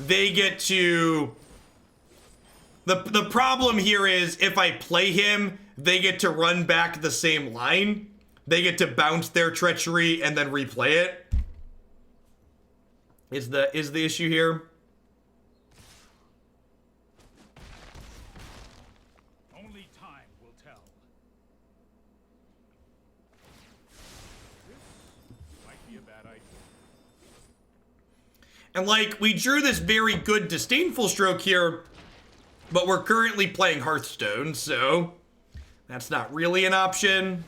they get to... The problem here is if I play him, they get to run back the same line. They get to bounce their treachery and then replay it. Is the issue here? Only time will tell. This might be a bad idea. And like, we drew this very good Disdainful Stroke here, but we're currently playing Hearthstone, so that's not really an option.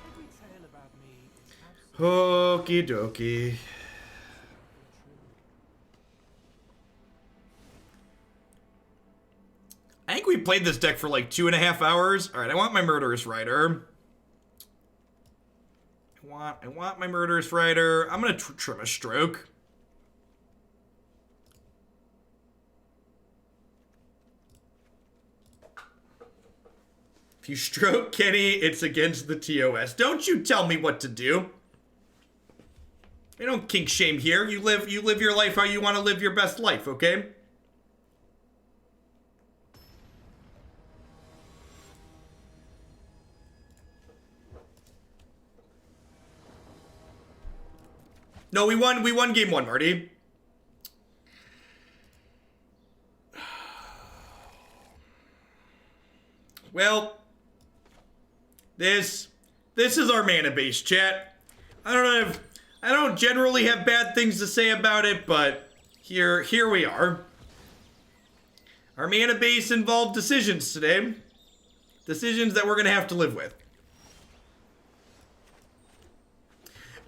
Every tale about me is Okie absolutely dokie. I think we played this deck for like 2.5 hours. All right, I want my Murderous Rider. I want my Murderous Rider. I'm gonna trim a Stroke. If you stroke Kenny, it's against the TOS. Don't you tell me what to do. We don't kink shame here. You live your life how you want to live your best life, okay? No, we won game 1, Marty. Well, this is our mana base, chat. I don't generally have bad things to say about it, but here we are. Our mana base involved decisions today. Decisions that we're gonna have to live with.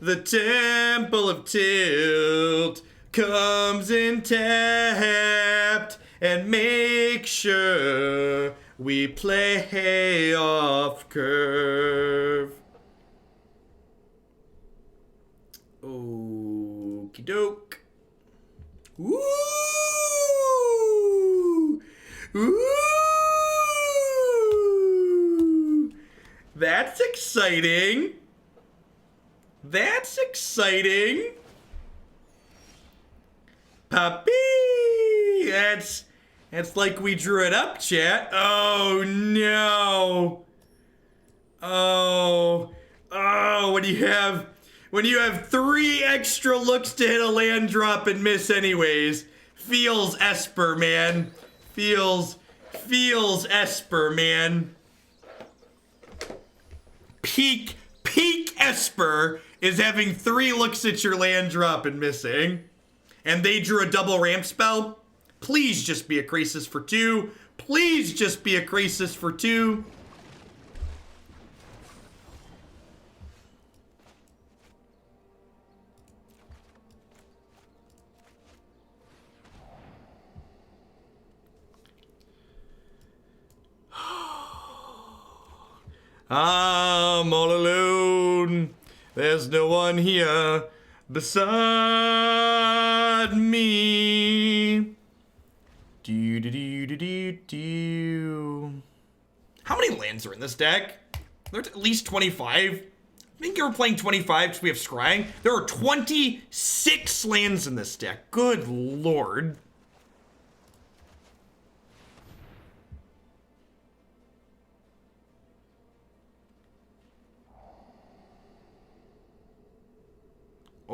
The Temple of Tilt comes in tapped, and make sure we play off curve. Okie doke. Ooh! Ooh! That's exciting. That's exciting. Puppy! That's like we drew it up, chat. Oh no. Oh, when you have 3 extra looks to hit a land drop and miss anyways. Feels Esper, man. Feels Esper, man. Peak Esper is having 3 looks at your land drop and missing. And they drew a double ramp spell. Please just be a Crisis for 2. Please just be a Crisis for 2. I'm all alone. There's no one here beside me. Do. How many lands are in this deck? There's at least 25. I think you were playing 25 because we have Scrying. There are 26 lands in this deck. Good lord.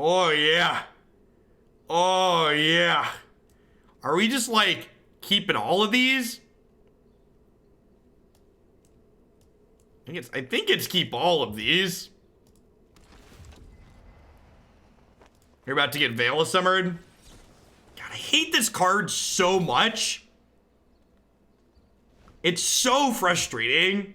Oh yeah. Oh yeah. Are we just like keeping all of these? I think it's keep all of these. You're about to get Veil Summered. God, I hate this card so much. It's so frustrating.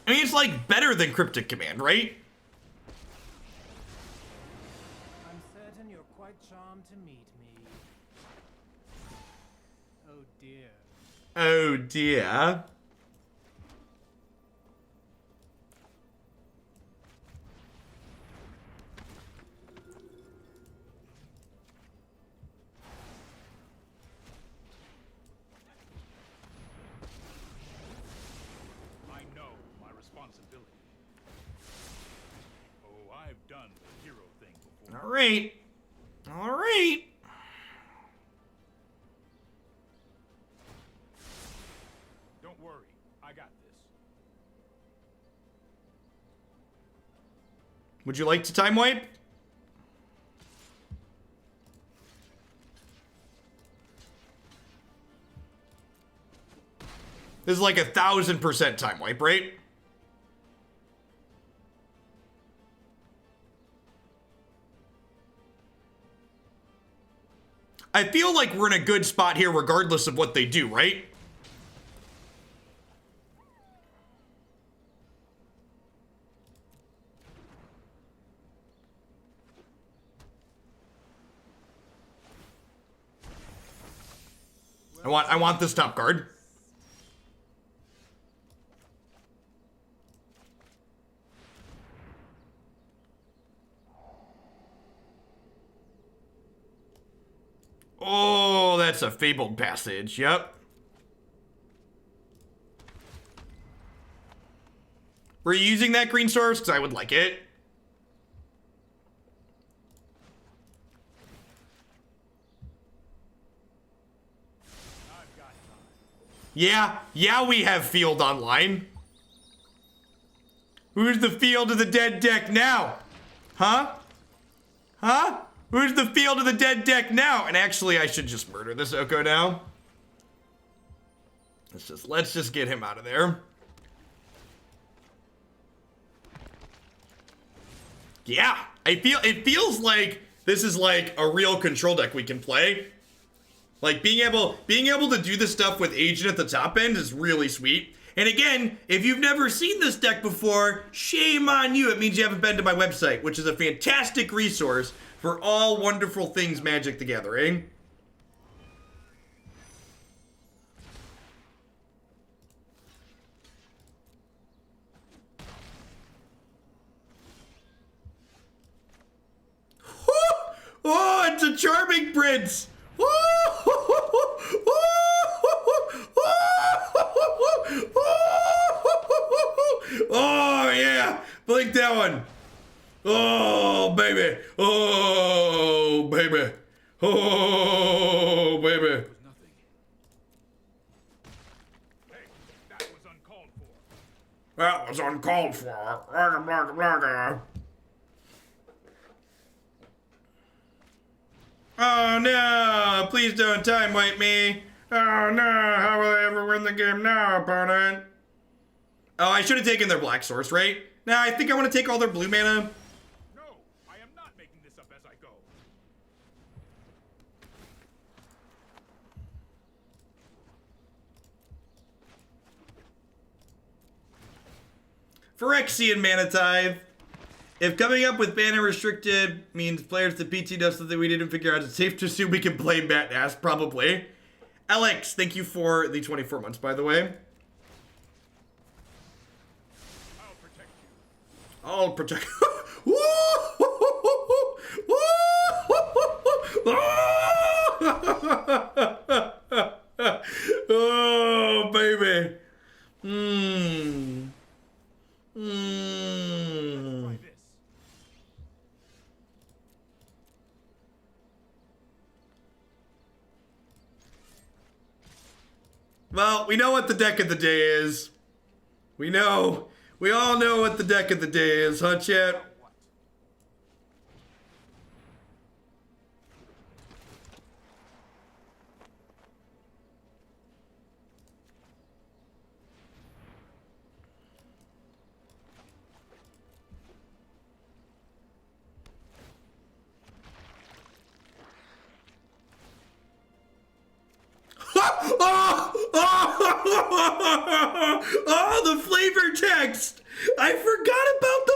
I mean, it's like better than Cryptic Command, right? I'm certain you're quite charmed to meet me. Oh dear. Oh dear. All right. All right. Don't worry. I got this. Would you like to time wipe? This is like 1000% time wipe, right? I feel like we're in a good spot here regardless of what they do, right? I want this top card. Oh, that's a Fabled Passage. Yep. Were you using that green source? Because I would like it. Yeah, we have Field online. Who's the Field of the Dead deck now? Huh? Who's the Field of the Dead deck now? And actually, I should just murder this Oko now. Let's just get him out of there. Yeah, it feels like this is like a real control deck we can play. Like being able to do this stuff with Agent at the top end is really sweet. And again, if you've never seen this deck before, shame on you. It means you haven't been to my website, which is a fantastic resource for all wonderful things Magic the Gathering. Oh, it's a Charming Prince! Oh, yeah! Blink that one! Oh, baby! Oh, baby! Oh, baby! That was uncalled for. Oh no, please don't time wipe me. Oh no, how will I ever win the game now, opponent? Oh, I should have taken their black source, right? Nah, I think I want to take all their blue mana. No, I am not making this up as I go. Phyrexian Mana Tithe. If coming up with banner restricted means players to PT does something we didn't figure out, it's safe to assume we can play Matt Nass, probably. Alex, thank you for the 24 months, by the way. I'll protect you. Oh, baby. Well, we know what the deck of the day is. We all know what the deck of the day is, huh, chat? Oh, the flavor text! I forgot about the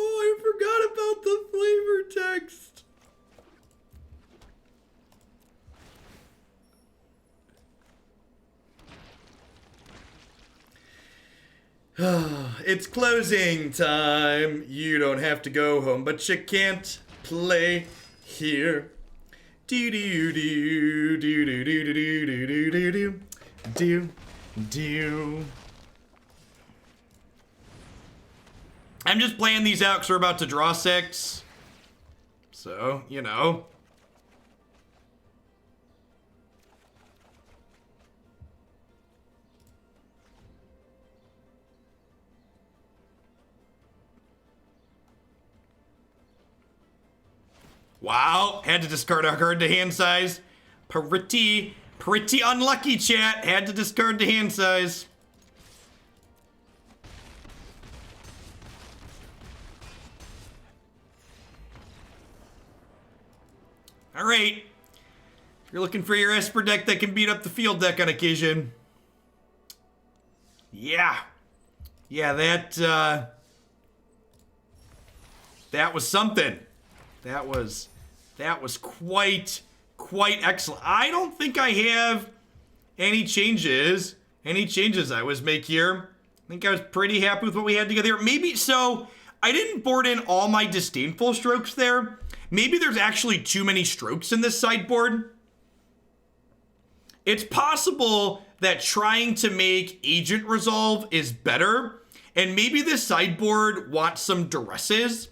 I forgot about the flavor text. It's closing time. You don't have to go home, but you can't play here. Do do do do do do do do do do do do. I'm just playing these out because we're about to draw 6. So, you know. Wow, had to discard a card to hand size. Pretty unlucky, chat. Had to discard to hand size. All right. If you're looking for your Esper deck that can beat up the field deck on occasion. Yeah. Yeah, that was something. That was quite quite excellent. I don't think I have any changes I was make here. I think I was pretty happy with what we had together here. Maybe, so I didn't board in all my Disdainful Strokes there. Maybe there's actually too many strokes in this sideboard. It's possible that trying to make Agent Resolve is better, and maybe this sideboard wants some Duresses.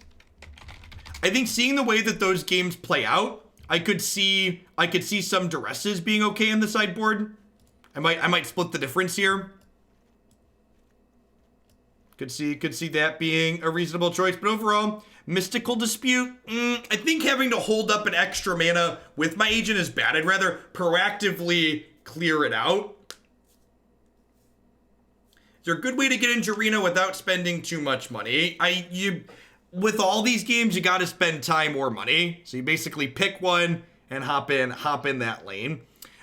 I think seeing the way that those games play out, I could see some Duresses being okay in the sideboard. I might split the difference here. Could see that being a reasonable choice, but overall, Mystical Dispute, I think having to hold up an extra mana with my agent is bad. I'd rather proactively clear it out. Is there a good way to get into Arena without spending too much money? With all these games, you got to spend time or money. So you basically pick one and hop in that lane.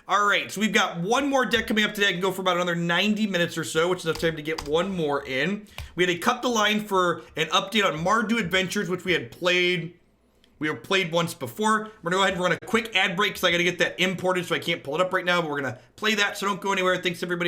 All right, so we've got one more deck coming up today. I can go for about another 90 minutes or so, which is enough time to get one more in. We had to cut the line for an update on Mardu Adventures, which we had played. We have played once before. We're gonna go ahead and run a quick ad break because I gotta get that imported, so I can't pull it up right now, but we're gonna play that, so don't go anywhere. Thanks everybody